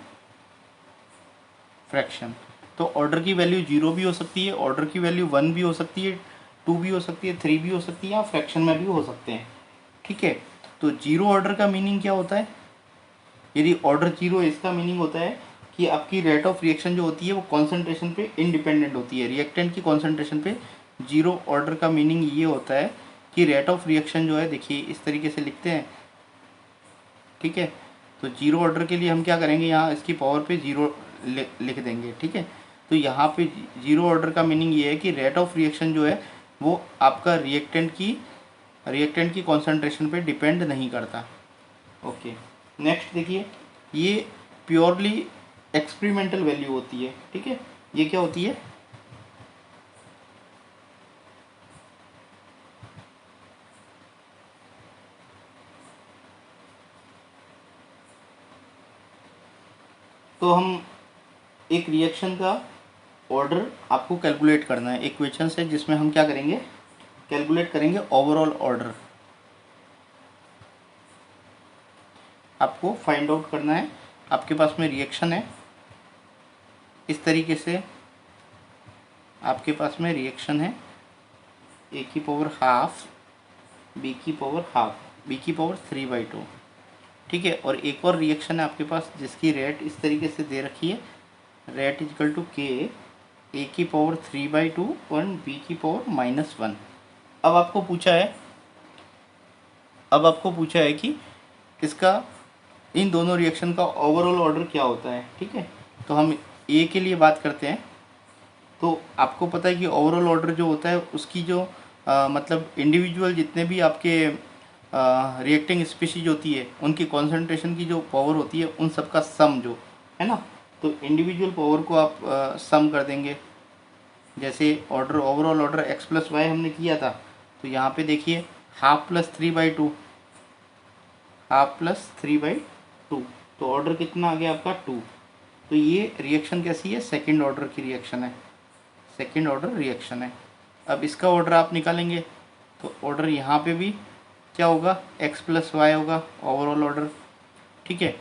फ्रैक्शन, तो ऑर्डर की वैल्यू 0 भी हो सकती है, ऑर्डर की वैल्यू 1 भी हो सकती है, 2 भी हो सकती है, 3 भी हो सकती है, या फ्रैक्शन में भी हो सकते हैं। ठीक है, तो जीरो ऑर्डर का मीनिंग क्या होता है, यदि ऑर्डर 0 इसका मीनिंग होता है कि आपकी रेट ऑफ रिएक्शन जो होती है वो कॉन्सेंट्रेशन पे इंडिपेंडेंट होती है, रिएक्टेंट की कॉन्सेंट्रेशन पे। जीरो ऑर्डर का मीनिंग ये होता है कि रेट ऑफ रिएक्शन जो है, देखिए इस तरीके से लिखते हैं। ठीक है, तो जीरो ऑर्डर के लिए हम क्या करेंगे, यहाँ इसकी पावर पे 0 लिख देंगे। ठीक है, तो यहाँ पे जीरो ऑर्डर का मीनिंग ये है कि रेट ऑफ रिएक्शन जो है वो आपका रिएक्टेंट की कॉन्सेंट्रेशन पे डिपेंड नहीं करता। ओके, नेक्स्ट देखिए, ये प्योरली एक्सपेरिमेंटल वैल्यू होती है। ठीक है, ये क्या होती है, तो हम एक रिएक्शन का ऑर्डर आपको कैलकुलेट करना है। एक क्वेश्चन है जिसमें हम क्या करेंगे, कैलकुलेट करेंगे ओवरऑल ऑर्डर। आपको फाइंड आउट करना है, आपके पास में रिएक्शन है इस तरीके से, आपके पास में रिएक्शन है ए की पावर हाफ, बी की पावर हाफ, बी की पावर 3/2, ठीक है। और एक और रिएक्शन है आपके पास जिसकी रेट इस तरीके से दे रखी है, रेट इजकल टू के, ए की पावर 3/2 और बी की पावर -1। अब आपको पूछा है, कि इसका, इन दोनों रिएक्शन का ओवरऑल ऑर्डर क्या होता है, ठीक है। तो हम ए के लिए बात करते हैं। तो आपको पता है कि ओवरऑल ऑर्डर जो होता है उसकी जो मतलब इंडिविजुअल जितने भी आपके रिएक्टिंग स्पीशीज होती है उनकी कॉन्सेंट्रेशन की जो पावर होती है उन सब का सम जो है ना, तो इंडिविजुअल पावर को आप सम कर देंगे। जैसे order, overall order x + y हमने किया था, तो यहाँ पे देखिए हाफ प्लस 3/2, हाफ प्लस 3/2, तो ऑर्डर कितना आ गया आपका 2। तो ये रिएक्शन कैसी है, सेकंड ऑर्डर की रिएक्शन है, सेकंड ऑर्डर रिएक्शन है। अब इसका ऑर्डर आप निकालेंगे तो ऑर्डर यहाँ पे भी क्या होगा, x + y होगा ओवरऑल ऑर्डर, ठीक है।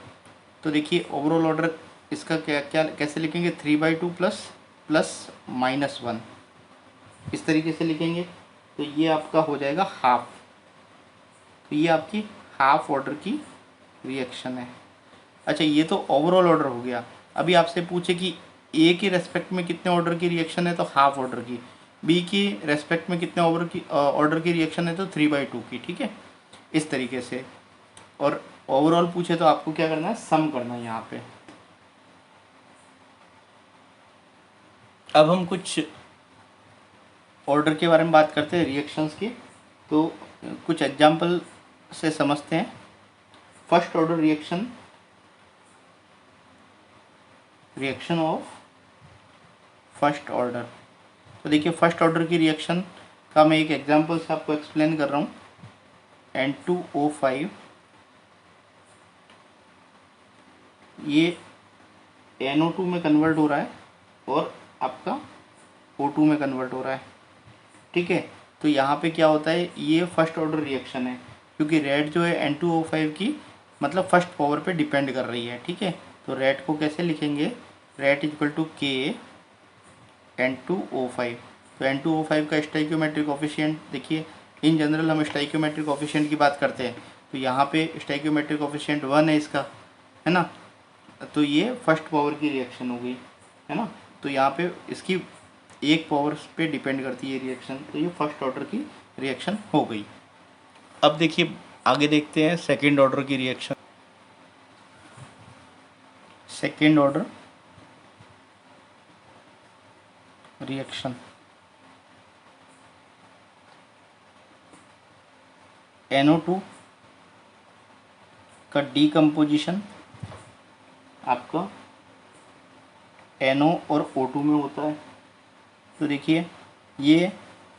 तो देखिए ओवरऑल ऑर्डर इसका क्या क्या कैसे लिखेंगे, 3/2 प्लस -1 इस तरीके से लिखेंगे। तो ये आपका हो जाएगा हाफ, तो ये आपकी हाफ ऑर्डर की रिएक्शन है। अच्छा, ये तो ओवरऑल ऑर्डर हो गया। अभी आपसे पूछे कि ए के रेस्पेक्ट में कितने ऑर्डर की रिएक्शन है, तो हाफ ऑर्डर की, बी की रेस्पेक्ट में कितने ऑर्डर की रिएक्शन है, तो 3/2 की, ठीक है, इस तरीके से। और ओवरऑल पूछे तो आपको क्या करना है, सम करना है यहाँ पे। अब हम कुछ ऑर्डर के बारे में बात करते हैं, रिएक्शंस की। तो कुछ एग्जाम्पल से समझते हैं। First order reaction, reaction of first order. तो देखिए फर्स्ट ऑर्डर की रिएक्शन का मैं एक एग्जांपल से आपको एक्सप्लेन कर रहा हूँ। N2O5 ये NO2 में कन्वर्ट हो रहा है और आपका O2 में कन्वर्ट हो रहा है, ठीक है। तो यहाँ पे क्या होता है, ये फर्स्ट ऑर्डर रिएक्शन है क्योंकि रेट जो है N2O5 की मतलब फर्स्ट पावर पे डिपेंड कर रही है, ठीक है। तो रेट को कैसे लिखेंगे, रेट इक्वल टू के N2O5। तो N2O5 का स्टाइक्योमेट्रिक कोफिशिएंट देखिए, इन जनरल हम स्टाइक्योमेट्रिक कोफिशिएंट की बात करते हैं, तो यहाँ पे स्टाइक्योमेट्रिक कोफिशिएंट 1 है इसका, है ना। तो ये फर्स्ट पावर की रिएक्शन हो गई, है ना। तो यहाँ पे इसकी एक पावर पे डिपेंड करती है रिएक्शन, तो ये फर्स्ट ऑर्डर की रिएक्शन हो गई। अब देखिए आगे देखते हैं सेकेंड ऑर्डर की reaction. Second order reaction, NO2 का डीकम्पोजिशन आपका NO और O2 में होता है। तो देखिए ये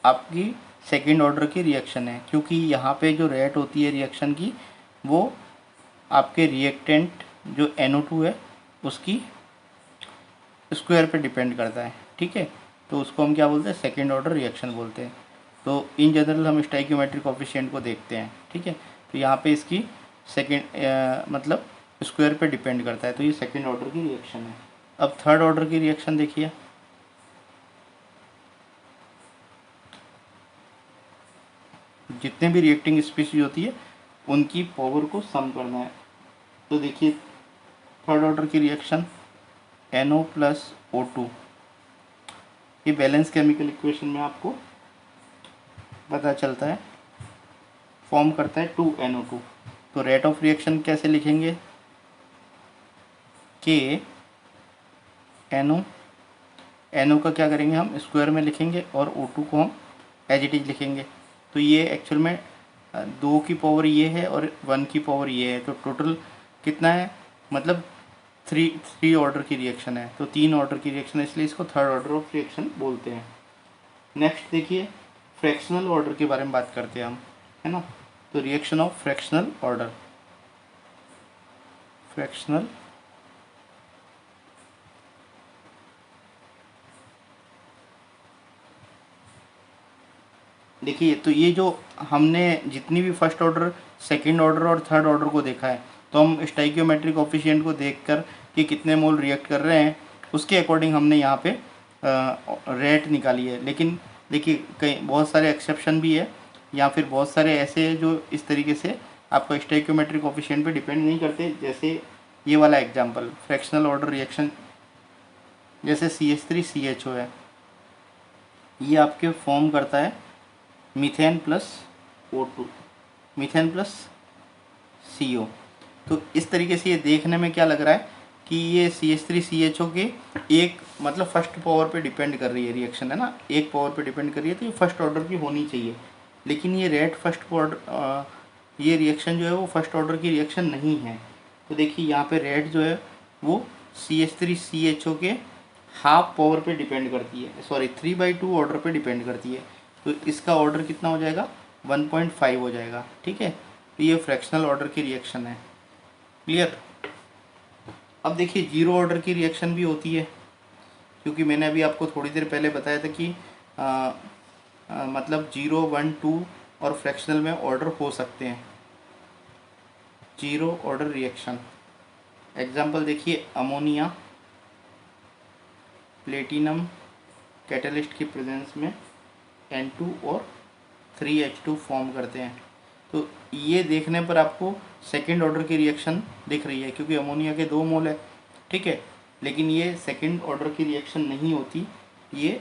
आपकी सेकेंड ऑर्डर की रिएक्शन है क्योंकि यहाँ पे जो रेट होती है रिएक्शन की वो आपके रिएक्टेंट जो NO2 है उसकी स्क्वायर पे डिपेंड करता है, ठीक है। तो उसको हम क्या बोलते हैं, सेकेंड ऑर्डर रिएक्शन बोलते हैं। तो इन जनरल हम स्टाइक्योमेट्रिक कोफिशिएंट को देखते हैं, ठीक है। तो यहाँ पे इसकी सेकेंड मतलब स्क्वायर पे डिपेंड करता है, तो ये सेकेंड ऑर्डर की रिएक्शन है। अब थर्ड ऑर्डर की रिएक्शन देखिए, जितने भी रिएक्टिंग स्पीशीज होती है उनकी पावर को सम करना है। तो देखिए थर्ड ऑर्डर की रिएक्शन NO + O2, ये बैलेंस केमिकल इक्वेशन में आपको पता चलता है, फॉर्म करता है 2NO2। तो रेट ऑफ रिएक्शन कैसे लिखेंगे, के NO का क्या करेंगे हम स्क्वायर में लिखेंगे और O2 को हम एज इट इज लिखेंगे। तो ये एक्चुअल में 2 की पावर ये है और 1 की पावर ये है, तो टोटल कितना है, मतलब थ्री ऑर्डर की रिएक्शन है। तो 3 ऑर्डर की रिएक्शन है, इसलिए इसको थर्ड ऑर्डर ऑफ रिएक्शन बोलते हैं। नेक्स्ट देखिए फ्रैक्शनल ऑर्डर के बारे में बात करते हैं हम, है ना। तो reaction of fractional order, fractional देखिए तो ये जो हमने जितनी भी फर्स्ट ऑर्डर, सेकंड ऑर्डर और थर्ड ऑर्डर को देखा है, तो हम स्टाइकियोमेट्रिक कोफिशिएंट को देखकर कि कितने मोल रिएक्ट कर रहे हैं उसके अकॉर्डिंग हमने यहाँ पे रेट निकाली है। लेकिन देखिए कई बहुत सारे एक्सेप्शन भी है, या फिर बहुत सारे ऐसे हैं जो इस तरीके से आपका स्टाइकियोमेट्रिक कोफिशिएंट पे डिपेंड नहीं करते। जैसे ये वाला एग्जांपल फ्रैक्शनल ऑर्डर रिएक्शन, जैसे CH3CHO है, ये आपके फॉर्म करता है methane plus O2, methane plus CO। तो इस तरीके से ये देखने में क्या लग रहा है कि ये CH3CHO के एक मतलब फर्स्ट पावर पे डिपेंड कर रही है रिएक्शन, है ना, एक पावर पे डिपेंड कर रही है, तो ये फर्स्ट ऑर्डर की होनी चाहिए। लेकिन ये रेट फर्स्ट ऑर्डर, ये रिएक्शन जो है वो फर्स्ट ऑर्डर की रिएक्शन नहीं है। तो देखिए यहाँ पे रेट जो है वो CH3CHO के हाफ पावर पे डिपेंड करती है, सॉरी 3/2 ऑर्डर पे डिपेंड करती है। तो इसका ऑर्डर कितना हो जाएगा, 1.5 हो जाएगा। ठीक है, तो ये फ्रैक्शनल ऑर्डर की रिएक्शन है। क्लियर। अब देखिए जीरो ऑर्डर की रिएक्शन भी होती है, क्योंकि मैंने अभी आपको थोड़ी देर पहले बताया था कि मतलब 0, 1, 2 और फ्रैक्शनल में ऑर्डर हो सकते हैं। जीरो ऑर्डर रिएक्शन एग्जांपल देखिए, अमोनिया प्लेटिनम कैटलिस्ट की प्रेजेंस में N2 और 3H2 फॉर्म करते हैं। तो ये देखने पर आपको सेकंड ऑर्डर की रिएक्शन दिख रही है, क्योंकि अमोनिया के 2 मोल है। ठीक है, लेकिन ये सेकंड ऑर्डर की रिएक्शन नहीं होती, ये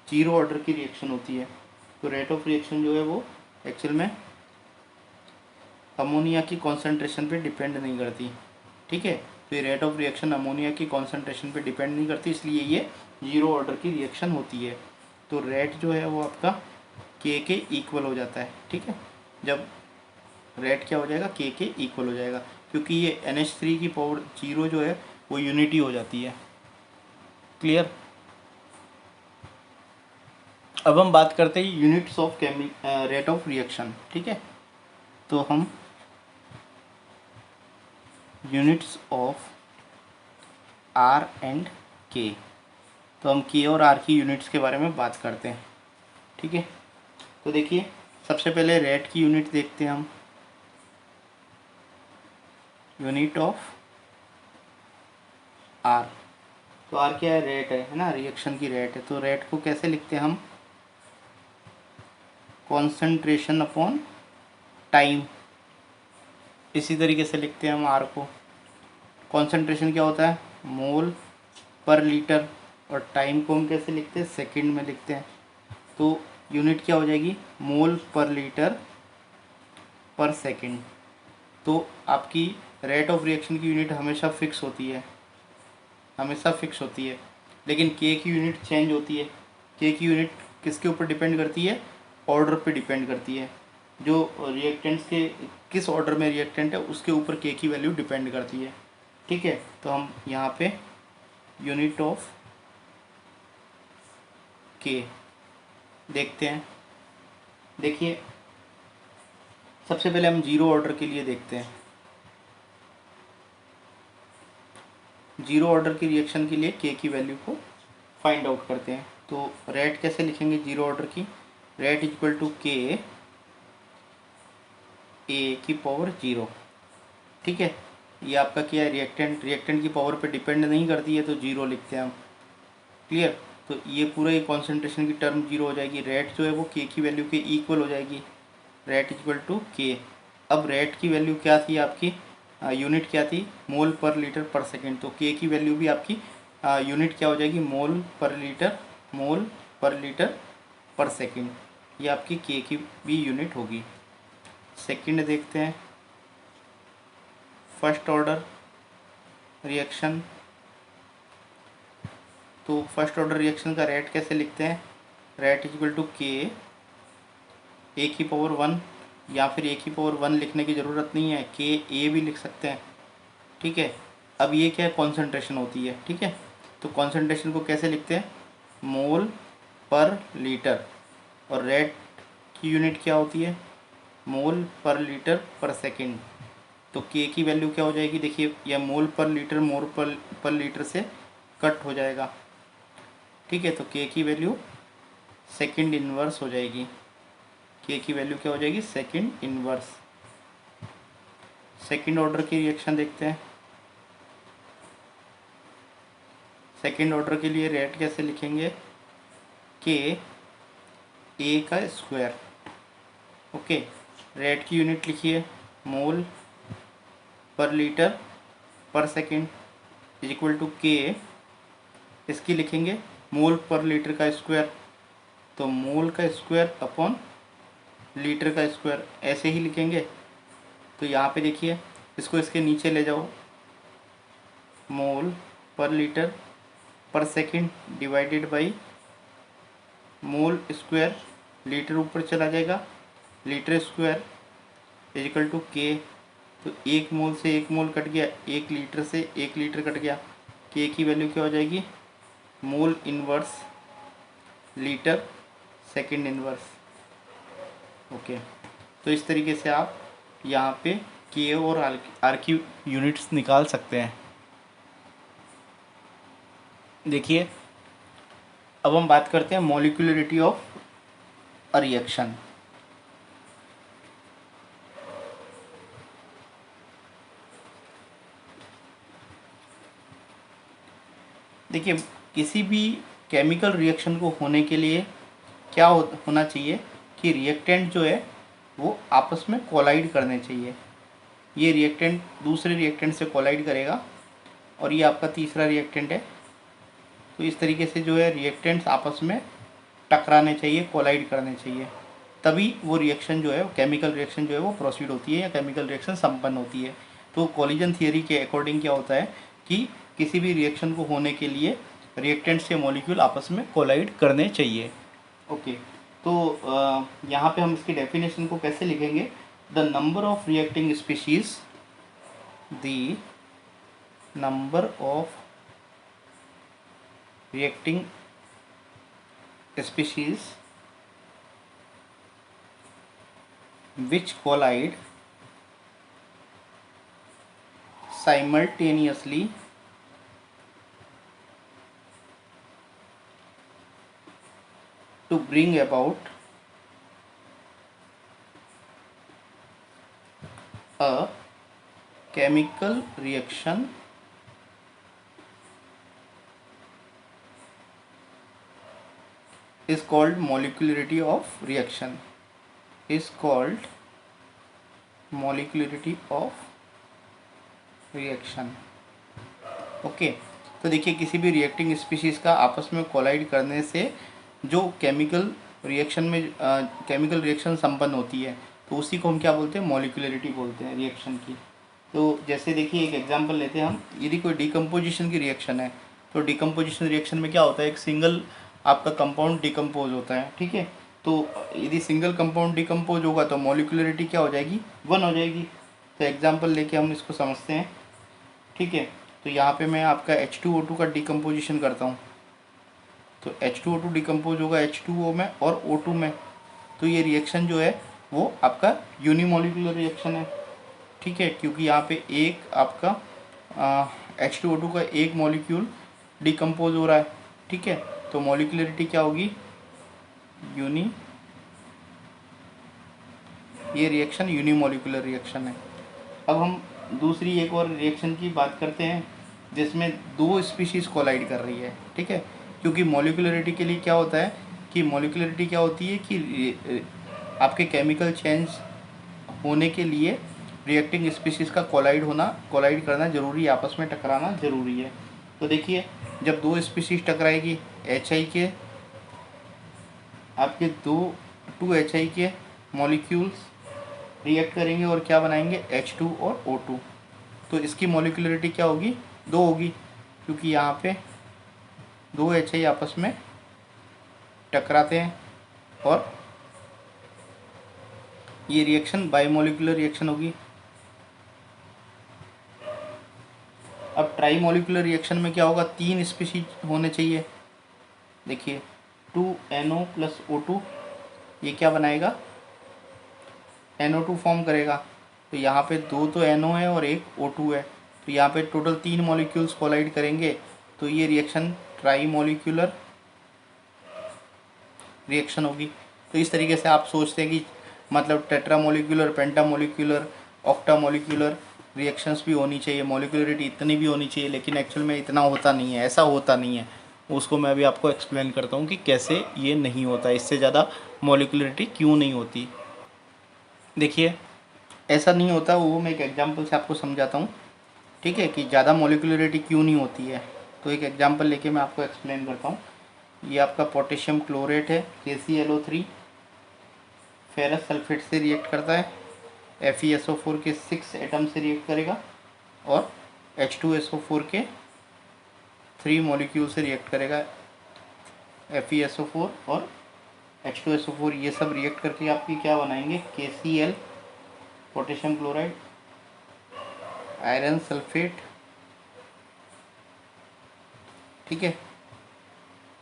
जीरो ऑर्डर की रिएक्शन होती है। तो रेट ऑफ रिएक्शन जो है वो एक्चुअल में अमोनिया की कॉन्सेंट्रेशन पे डिपेंड नहीं करती। ठीक है, तो ये रेट ऑफ रिएक्शन अमोनिया की कॉन्सेंट्रेशन पे डिपेंड नहीं करती, इसलिए ये जीरो ऑर्डर की रिएक्शन होती है। तो रेट जो है वो आपका के इक्वल हो जाता है। ठीक है, जब रेट क्या हो जाएगा, के इक्वल हो जाएगा, क्योंकि ये NH3 की पावर जीरो जो है वो यूनिटी हो जाती है। क्लियर। अब हम बात करते हैं units of rate of reaction. ठीक है, तो हम units of R and K, तो हम K और R की यूनिट्स के बारे में बात करते हैं। ठीक है, तो देखिए सबसे पहले रेट की यूनिट देखते हैं हम, यूनिट ऑफ R। तो R क्या है, रेट है ना, रिएक्शन की रेट है। तो रेट को कैसे लिखते हैं हम, कॉन्सेंट्रेशन अपॉन टाइम, इसी तरीके से लिखते हैं हम R को। कॉन्सेंट्रेशन क्या होता है, मोल पर लीटर, और टाइम को हम कैसे लिखते हैं, सेकंड में लिखते हैं। तो यूनिट क्या हो जाएगी, मोल पर लीटर पर सेकंड। तो आपकी रेट ऑफ रिएक्शन की यूनिट हमेशा फिक्स होती है, हमेशा फिक्स होती है। लेकिन के की यूनिट चेंज होती है। के की यूनिट किसके ऊपर डिपेंड करती है, ऑर्डर पे डिपेंड करती है। जो रिएक्टेंट्स के किस ऑर्डर में रिएक्टेंट है उसके ऊपर के की वैल्यू डिपेंड करती है। ठीक है, तो हम यहाँ पे यूनिट ऑफ के देखते हैं। देखिए सबसे पहले हम जीरो ऑर्डर के लिए देखते हैं। जीरो ऑर्डर की रिएक्शन के लिए के की वैल्यू को फाइंड आउट करते हैं। तो रेट कैसे लिखेंगे जीरो ऑर्डर की, रेट इक्वल टू के ए की पावर जीरो। ठीक है, ये आपका क्या है, रिएक्टेंट, रिएक्टेंट की पावर पे डिपेंड नहीं करती है, तो जीरो लिखते हैं हम। क्लियर। तो ये पूरा ये कॉन्सेंट्रेशन की टर्म जीरो हो जाएगी, रेट जो है वो के की वैल्यू के इक्वल हो जाएगी, रेट इक्वल टू के। अब रेट की वैल्यू क्या थी आपकी, यूनिट क्या थी, मोल पर लीटर पर सेकेंड। तो के की वैल्यू भी आपकी यूनिट क्या हो जाएगी, मोल पर लीटर, मोल पर लीटर पर सेकेंड। ये आपकी के की भी यूनिट होगी। सेकेंड देखते हैं, फर्स्ट ऑर्डर रिएक्शन। तो फर्स्ट ऑर्डर रिएक्शन का रेट कैसे लिखते हैं, रेट इक्वल टू के ए की पावर 1, या फिर ए की पावर 1 लिखने की ज़रूरत नहीं है, के ए भी लिख सकते हैं। ठीक है, अब ये क्या है, कॉन्सेंट्रेशन होती है। ठीक है, तो कॉन्सेंट्रेशन को कैसे लिखते हैं, मोल पर लीटर, और रेट की यूनिट क्या होती है, मोल पर लीटर पर सेकेंड। तो के की वैल्यू क्या हो जाएगी, देखिए यह मोल पर लीटर, मोल पर लीटर से कट हो जाएगा। ठीक है, तो के की वैल्यू सेकेंड इनवर्स हो जाएगी। के की वैल्यू क्या हो जाएगी, सेकंड इनवर्स। सेकंड ऑर्डर की रिएक्शन देखते हैं। सेकंड ऑर्डर के लिए रेट कैसे लिखेंगे, के ए का स्क्वायर। ओके, रेट की यूनिट लिखिए मोल per litre per second is equal to के, इसकी लिखेंगे मोल पर लीटर का स्क्वायर, तो मोल का स्क्वायर अपॉन लीटर का स्क्वायर, ऐसे ही लिखेंगे। तो यहाँ पे देखिए इसको इसके नीचे ले जाओ, मोल per litre per second divided by mole square, litre ऊपर चला जाएगा, litre square is equal to K. तो एक मोल से एक मोल कट गया, एक लीटर से एक लीटर कट गया, के की वैल्यू क्या हो जाएगी, mole inverse litre second inverse. Okay, तो इस तरीके से आप यहाँ पे के और आर की यूनिट्स निकाल सकते हैं। देखिए अब हम बात करते हैं मॉलिक्यूलरिटी ऑफ अ रिएक्शन। देखिए किसी भी केमिकल रिएक्शन को होने के लिए क्या होना चाहिए कि रिएक्टेंट जो है वो आपस में कोलाइड करने चाहिए। ये रिएक्टेंट दूसरे रिएक्टेंट से कोलाइड करेगा और ये आपका तीसरा रिएक्टेंट है। तो इस तरीके से जो है रिएक्टेंट्स आपस में टकराने चाहिए, कोलाइड करने चाहिए, तभी वो रिएक्शन जो है केमिकल रिएक्शन जो है वो प्रोसीड होती है या केमिकल रिएक्शन संपन्न होती है। तो कोलिजन थियरी के अकॉर्डिंग क्या होता है कि किसी भी रिएक्शन को होने के लिए रिएक्टेंट से मॉलिक्यूल आपस में कोलाइड करने चाहिए। ओके, तो यहाँ पे हम इसकी डेफिनेशन को कैसे लिखेंगे, the number of reacting species, the number of reacting species which collide simultaneously to bring about a chemical reaction is called molecularity of reaction, is called molecularity of reaction। Okay, तो देखिए किसी भी reacting species का आपस में collide करने से जो केमिकल रिएक्शन संपन्न होती है तो उसी को हम क्या बोलते हैं, मॉलिक्यूलरिटी बोलते हैं रिएक्शन की। तो जैसे देखिए एक एग्जांपल लेते हैं हम, यदि कोई डिकम्पोजिशन की रिएक्शन है तो डिकम्पोजिशन रिएक्शन में क्या होता है, एक सिंगल आपका कंपाउंड डिकम्पोज होता है, ठीक है। तो यदि सिंगल कंपाउंड डिकम्पोज होगा तो मॉलिक्यूलरिटी क्या हो जाएगी, 1 हो जाएगी। तो एग्जांपल लेके हम इसको समझते हैं, ठीक है। तो यहाँ पे मैं आपका H2O2 का डिकम्पोजिशन करता हूँ, तो H2O2 डिकम्पोज होगा H2O में और O2 में। तो ये रिएक्शन जो है वो आपका यूनिमोलिकुलर रिएक्शन है, ठीक है, क्योंकि यहाँ पे एक आपका H2O2 का एक मॉलिक्यूल डिकम्पोज हो रहा है, ठीक है। तो मॉलिक्यूलरिटी क्या होगी, ये रिएक्शन यूनिमोलिकुलर रिएक्शन है। अब हम दूसरी एक और रिएक्शन की बात करते हैं जिसमें 2 स्पीशीज़ कोलाइड कर रही है, ठीक है। क्योंकि मॉलिक्यूलरिटी के लिए क्या होता है कि मॉलिक्यूलरिटी क्या होती है कि आपके केमिकल चेंज होने के लिए रिएक्टिंग स्पीशीज़ का कोलाइड करना ज़रूरी है, आपस में टकराना ज़रूरी है। तो देखिए जब 2 स्पीशीज़ टकराएगी, HI के आपके 2 HI के मॉलिक्यूल्स रिएक्ट करेंगे और क्या बनाएंगे, H2 और O2। तो इसकी मॉलिक्यूलरिटी क्या होगी, 2 होगी, क्योंकि यहाँ पे 2 HI आपस में टकराते हैं और ये रिएक्शन बाइमोलिकुलर रिएक्शन होगी। अब ट्राईमोलिकुलर रिएक्शन में क्या होगा, 3 स्पीशीज होने चाहिए। देखिए 2NO + O2 ये क्या बनाएगा, NO2 फॉर्म करेगा। तो यहाँ पे 2 तो NO है और 1 O2 है, तो यहाँ पे टोटल 3 मॉलिक्यूल्स कोलाइड करेंगे, तो ये रिएक्शन ट्राईमोलिकुलर रिएक्शन होगी। तो इस तरीके से आप सोचते हैं कि मतलब टेट्रामोलिक्यूलर, पेंटामोलिक्यूलर, ऑक्टामोलिक्यूलर रिएक्शंस भी होनी चाहिए, मोलिकुलरिटी इतनी भी होनी चाहिए, लेकिन एक्चुअल में इतना होता नहीं है, ऐसा होता नहीं है। उसको मैं अभी आपको एक्सप्लेन करता हूँ कि कैसे ये नहीं होता, इससे ज़्यादा मोलिकुलरिटी क्यों नहीं होती। देखिए ऐसा नहीं होता, वो मैं एक एग्जांपल से आपको समझाता हूँ, ठीक है, कि ज़्यादा मोलिकुलरिटी क्यों नहीं होती है। तो एक एग्जांपल लेके मैं आपको एक्सप्लेन करता हूँ। ये आपका पोटेशियम क्लोरेट है, KClO3 फेरस सल्फेट से रिएक्ट करता है, FeSO4 के 6 एटम से रिएक्ट करेगा और H2SO4 के 3 मॉलिक्यूल से रिएक्ट करेगा। FeSO4 और H2SO4 ये सब रिएक्ट करके आपकी क्या बनाएंगे, KCl potassium chloride, iron sulphate, ठीक है,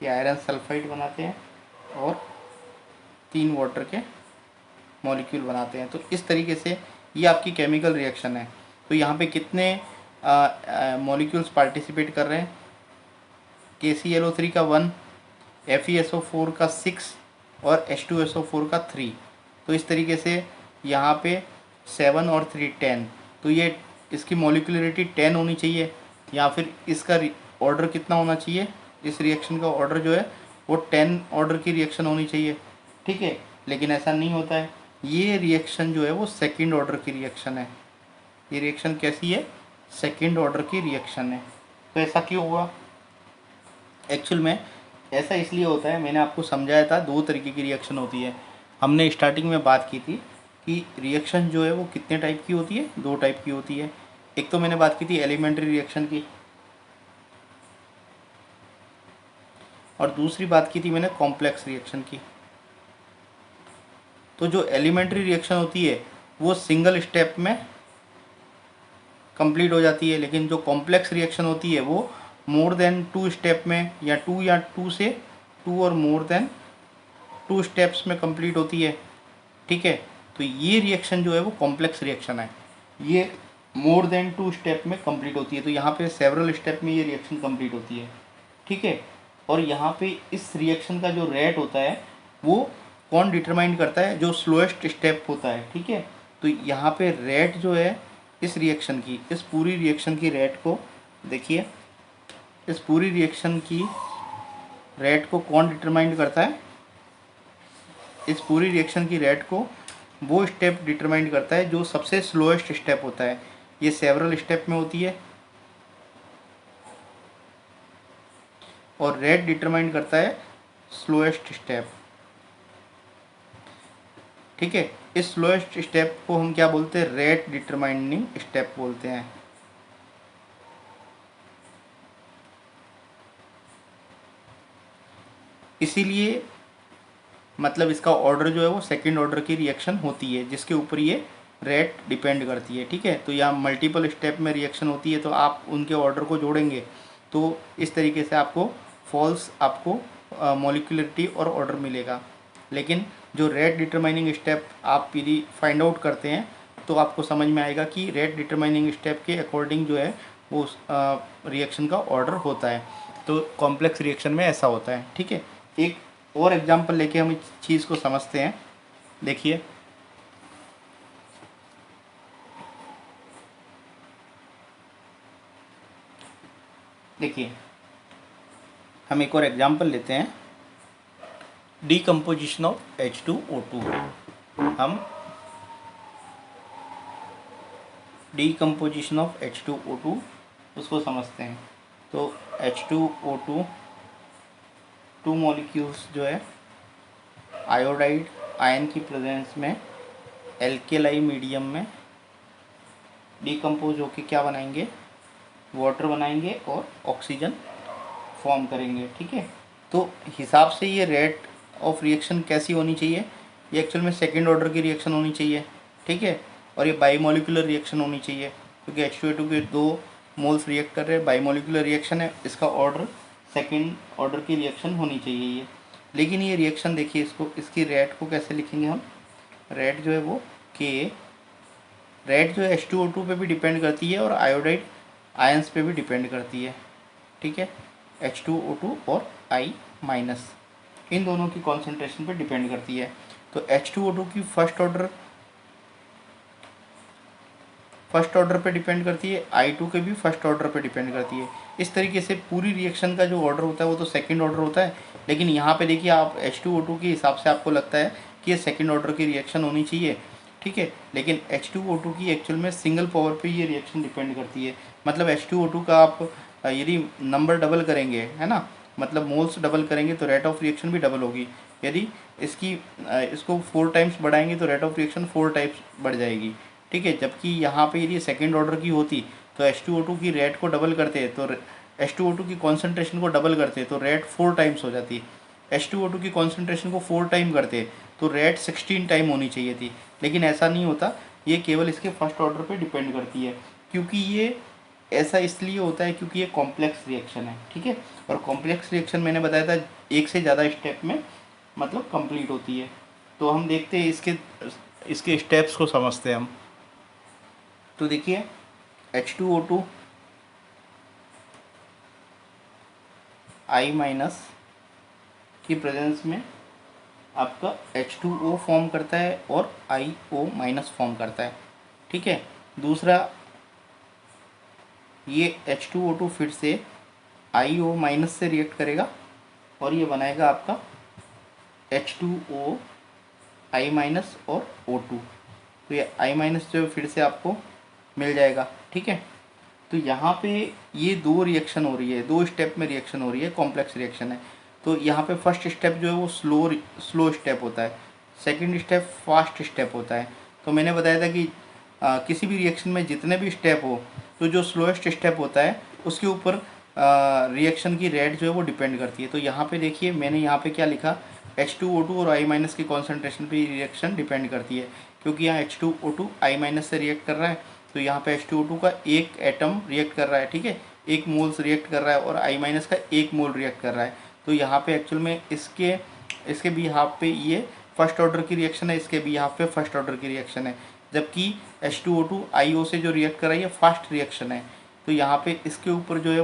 ये आयरन सल्फाइड बनाते हैं और 3 वाटर के मॉलिक्यूल बनाते हैं। तो इस तरीके से ये आपकी केमिकल रिएक्शन है। तो यहाँ पे कितने मॉलिक्यूल्स पार्टिसिपेट कर रहे हैं, KClO3 का 1, FeSO4 का 6 और H2SO4 का 3। तो इस तरीके से यहाँ पे 7 और 3 10। तो ये इसकी मॉलिकुलरिटी 10 होनी चाहिए, या फिर इसका ऑर्डर कितना होना चाहिए, इस रिएक्शन का ऑर्डर जो है वो 10 ऑर्डर की रिएक्शन होनी चाहिए, ठीक है। लेकिन ऐसा नहीं होता है, ये रिएक्शन जो है वो सेकंड ऑर्डर की रिएक्शन है। ये रिएक्शन कैसी है, सेकंड ऑर्डर की रिएक्शन है। तो ऐसा क्यों हुआ, एक्चुअल में ऐसा इसलिए होता है, मैंने आपको समझाया था 2 तरीके की रिएक्शन होती है। हमने स्टार्टिंग में बात की थी कि रिएक्शन जो है वो कितने टाइप की होती है, 2 टाइप की होती है। एक तो मैंने बात की थी एलिमेंट्री रिएक्शन की, और दूसरी बात की थी मैंने कॉम्प्लेक्स रिएक्शन की। तो जो एलिमेंट्री रिएक्शन होती है वो सिंगल स्टेप में कंप्लीट हो जाती है, लेकिन जो कॉम्प्लेक्स रिएक्शन होती है वो मोर देन 2 स्टेप में, या 2 से 2 और मोर देन 2 स्टेप्स में कंप्लीट होती है, ठीक है। तो ये रिएक्शन जो है वो कॉम्प्लेक्स रिएक्शन है, ये मोर देन 2 स्टेप में कंप्लीट होती है। तो यहाँ पे सेवरल स्टेप में ये रिएक्शन कंप्लीट होती है, ठीक है। और यहाँ पे इस रिएक्शन का जो रेट होता है वो कौन डिटरमाइन करता है, जो स्लोएस्ट स्टेप होता है, ठीक है। तो यहाँ पे रेट जो है इस रिएक्शन की, इस पूरी रिएक्शन की रेट को देखिए, इस पूरी रिएक्शन की रेट को कौन डिटरमाइन करता है, इस पूरी रिएक्शन की रेट को वो स्टेप डिटरमाइन करता है जो सबसे स्लोएस्ट स्टेप होता है। ये सेवरल स्टेप में होती है, और रेट डिटरमाइन करता है स्लोएस्ट स्टेप, ठीक है। इस स्लोएस्ट स्टेप को हम क्या बोलते हैं, रेट डिटरमाइनिंग स्टेप बोलते हैं। इसीलिए मतलब इसका ऑर्डर जो है वो सेकंड ऑर्डर की रिएक्शन होती है, जिसके ऊपर ये रेट डिपेंड करती है, ठीक है। तो यहाँ मल्टीपल स्टेप में रिएक्शन होती है, तो आप उनके ऑर्डर को जोड़ेंगे तो इस तरीके से आपको फॉल्स आपको मॉलिक्यूलरिटी और ऑर्डर मिलेगा। लेकिन जो रेट डिटरमाइनिंग स्टेप आप यदि फाइंड आउट करते हैं तो आपको समझ में आएगा कि रेट डिटरमाइनिंग स्टेप के अकॉर्डिंग जो है वो रिएक्शन का ऑर्डर होता है। तो कॉम्प्लेक्स रिएक्शन में ऐसा होता है, ठीक है। एक और एग्जांपल लेके हम इस चीज़ को समझते हैं। देखिए देखिए हम एक और एग्जांपल लेते हैं, डीकम्पोजिशन ऑफ H2O2। हम डीकम्पोजिशन ऑफ H2O2 उसको समझते हैं। तो H2O2 2 मॉलिक्यूल्स जो है आयोडाइड आयन की प्रेजेंस में एल्केलाई मीडियम में डीकम्पोज होके क्या बनाएंगे, वाटर बनाएंगे और ऑक्सीजन फॉर्म करेंगे, ठीक है। तो हिसाब से ये रेट ऑफ रिएक्शन कैसी होनी चाहिए, ये एक्चुअल में सेकंड ऑर्डर की रिएक्शन होनी चाहिए, ठीक है। और ये बाईमोलिकुलर रिएक्शन होनी चाहिए, क्योंकि H2O2 के 2 मोल्स रिएक्ट कर रहे हैं, बाईमोलिकुलर रिएक्शन है, इसका ऑर्डर सेकंड ऑर्डर की रिएक्शन होनी चाहिए ये। लेकिन ये रिएक्शन देखिए, इसको इसकी रेट को कैसे लिखेंगे हम, रेट जो है वो के, रेट जो है H2O2 पे भी डिपेंड करती है और आयोडाइड आयंस पे भी डिपेंड करती है, ठीक है। H2O2 और I- इन दोनों की कॉन्सेंट्रेशन पे डिपेंड करती है। तो तो H2O2 की फर्स्ट ऑर्डर पे डिपेंड करती है, I2 के भी फर्स्ट ऑर्डर पे डिपेंड करती है। इस तरीके से पूरी रिएक्शन का जो ऑर्डर होता है वो तो सेकंड ऑर्डर होता है, लेकिन यहाँ पे देखिए आप H2O2 के हिसाब से आपको लगता है कि ये सेकंड ऑर्डर की रिएक्शन होनी चाहिए, ठीक है, लेकिन H2O2 की एक्चुअल में सिंगल पावर पे ये रिएक्शन डिपेंड करती है। मतलब H2O2 का आप यदि नंबर डबल करेंगे, है ना, मतलब मोल्स डबल करेंगे तो रेट ऑफ रिएक्शन भी डबल होगी। यदि इसको 4 टाइम्स बढ़ाएंगे तो रेट ऑफ रिएक्शन 4 टाइम्स बढ़ जाएगी, ठीक है। जबकि यहाँ पे यदि सेकेंड ऑर्डर की होती तो H2O2 की रेट को डबल करते तो H2O2 की कॉन्सेंट्रेशन को डबल करते तो रेट 4 टाइम्स हो जाती। H2O2 की कॉन्सेंट्रेशन को 4 टाइम करते तो रेट 16 टाइम होनी चाहिए थी, लेकिन ऐसा नहीं होता। ये केवल इसके फर्स्ट ऑर्डर पे डिपेंड करती है, क्योंकि ये ऐसा इसलिए होता है क्योंकि ये कॉम्प्लेक्स रिएक्शन है, ठीक है। और कॉम्प्लेक्स रिएक्शन मैंने बताया था एक से ज़्यादा स्टेप में मतलब कंप्लीट होती है। तो हम देखते हैं इसके स्टेप्स को समझते हैं हम। तो देखिए H2O2 I माइनस की प्रेजेंस में आपका H2O फॉर्म करता है और IO माइनस फॉर्म करता है, ठीक है। दूसरा, ये H2O2 फिर से IO माइनस से रिएक्ट करेगा और ये बनाएगा आपका H2O I माइनस और O2। तो ये I माइनस जो फिर से आपको मिल जाएगा, ठीक है। तो यहाँ पे ये दो रिएक्शन हो रही है, दो स्टेप में रिएक्शन हो रही है, कॉम्प्लेक्स रिएक्शन है। तो यहाँ पे फर्स्ट स्टेप जो है वो स्लो स्टेप होता है, सेकंड स्टेप फास्ट स्टेप होता है। तो मैंने बताया था कि किसी भी रिएक्शन में जितने भी स्टेप हो तो जो स्लोएस्ट स्टेप होता है उसके ऊपर रिएक्शन की रेट जो है वो डिपेंड करती है। तो यहाँ पे देखिए मैंने यहाँ पे क्या लिखा, H2O2 और I माइनस की कॉन्सेंट्रेशन पे रिएक्शन डिपेंड करती है, क्योंकि यहाँ H2O2 I माइनस से रिएक्ट कर रहा है तो यहाँ पे H2O2 का एक एटम रिएक्ट कर रहा है, ठीक है, एक मोल्स रिएक्ट कर रहा है, और I माइनस का एक मोल रिएक्ट कर रहा है। तो यहाँ पे एक्चुअल में इसके बिहाफ पे ये फर्स्ट ऑर्डर की रिएक्शन है, इसके बिहाफ पे फर्स्ट ऑर्डर की रिएक्शन है, जबकि H2O2 IO से जो रिएक्ट कर रहा है ये फास्ट रिएक्शन है। तो यहाँ पे इसके ऊपर जो है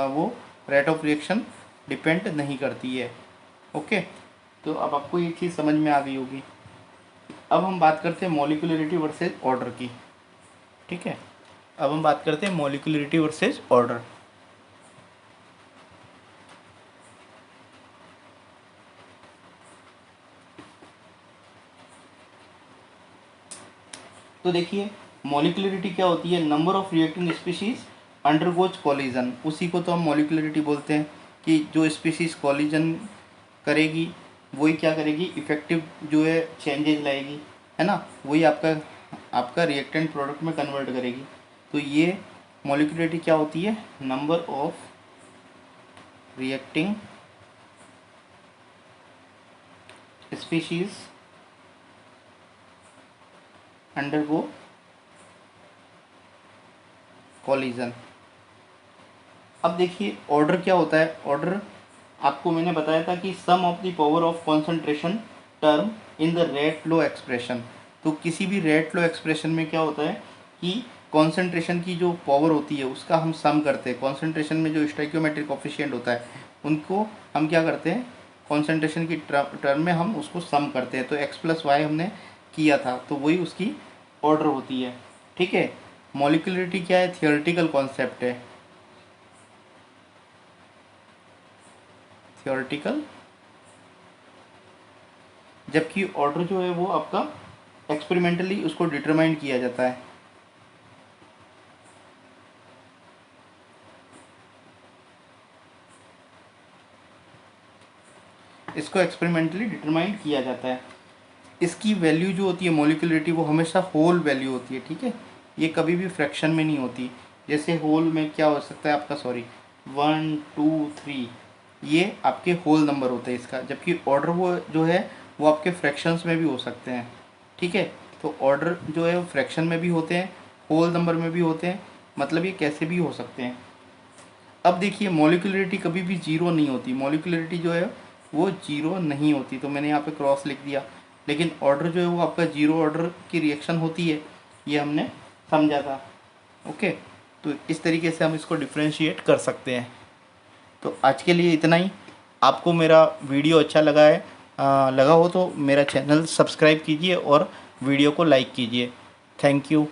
वो रेट ऑफ रिएक्शन डिपेंड नहीं करती है, ओके। तो अब आपको ये चीज़ समझ में आ गई होगी। अब हम बात करते हैं मॉलिक्यूलरिटी वर्सेस ऑर्डर की, ठीक है। अब हम बात करते हैं मॉलिक्यूलरिटी वर्सेस ऑर्डर। तो देखिए मॉलिक्यूलरिटी क्या होती है, number of reacting species undergoes collision, उसी को तो हम मॉलिक्यूलरिटी बोलते हैं कि जो स्पीशीज कॉलिजन करेगी वही क्या करेगी, इफेक्टिव जो है चेंजेस लाएगी, है ना, वही आपका रिएक्टेंट प्रोडक्ट में कन्वर्ट करेगी। तो ये मॉलिक्यूलरिटी क्या होती है, number of reacting species undergo collision. अब देखिए ऑर्डर क्या होता है, ऑर्डर आपको मैंने बताया था कि sum of the power of concentration term in the rate law expression. तो किसी भी रेट लो एक्सप्रेशन में क्या होता है कि कॉन्सेंट्रेशन की जो पावर होती है उसका हम सम करते हैं। कॉन्सेंट्रेशन में जो स्टोइकियोमेट्रिक कोफिशिएंट होता है उनको हम क्या करते हैं, कॉन्सेंट्रेशन की टर्म में हम उसको सम करते हैं। तो x प्लस वाई हमने किया था तो वही उसकी ऑर्डर होती है, ठीक है। मॉलिक्यूलरिटी क्या है, थियोरेटिकल कॉन्सेप्ट है, थियोरेटिकल, जबकि ऑर्डर जो है वो आपका एक्सपेरिमेंटली उसको डिटरमाइन किया जाता है। इसको एक्सपेरिमेंटली डिटरमाइन किया जाता है। इसकी वैल्यू जो होती है मॉलिक्यूलरिटी वो हमेशा होल वैल्यू होती है, ठीक है, ये कभी भी फ्रैक्शन में नहीं होती। जैसे होल में क्या हो सकता है आपका, सॉरी 1 2 3 ये आपके होल नंबर होते हैं इसका, जबकि ऑर्डर वो जो है वो आपके फ्रैक्शंस में भी हो सकते हैं, ठीक है। तो ऑर्डर जो है वो फ्रैक्शन में भी होते हैं, होल नंबर में भी होते हैं, मतलब ये कैसे भी हो सकते हैं। अब देखिए मॉलिक्यूलरिटी कभी भी जीरो नहीं होती, मॉलिक्यूलरिटी जो है वो जीरो नहीं होती, तो मैंने यहाँ पे क्रॉस लिख दिया। लेकिन ऑर्डर जो है वो आपका जीरो ऑर्डर की रिएक्शन होती है, ये हमने समझा था, ओके। तो इस तरीके से हम इसको डिफ्रेंशिएट कर सकते हैं। तो आज के लिए इतना ही। आपको मेरा वीडियो अच्छा लगा है लगा हो तो मेरा चैनल सब्सक्राइब कीजिए और वीडियो को लाइक कीजिए। Thank you.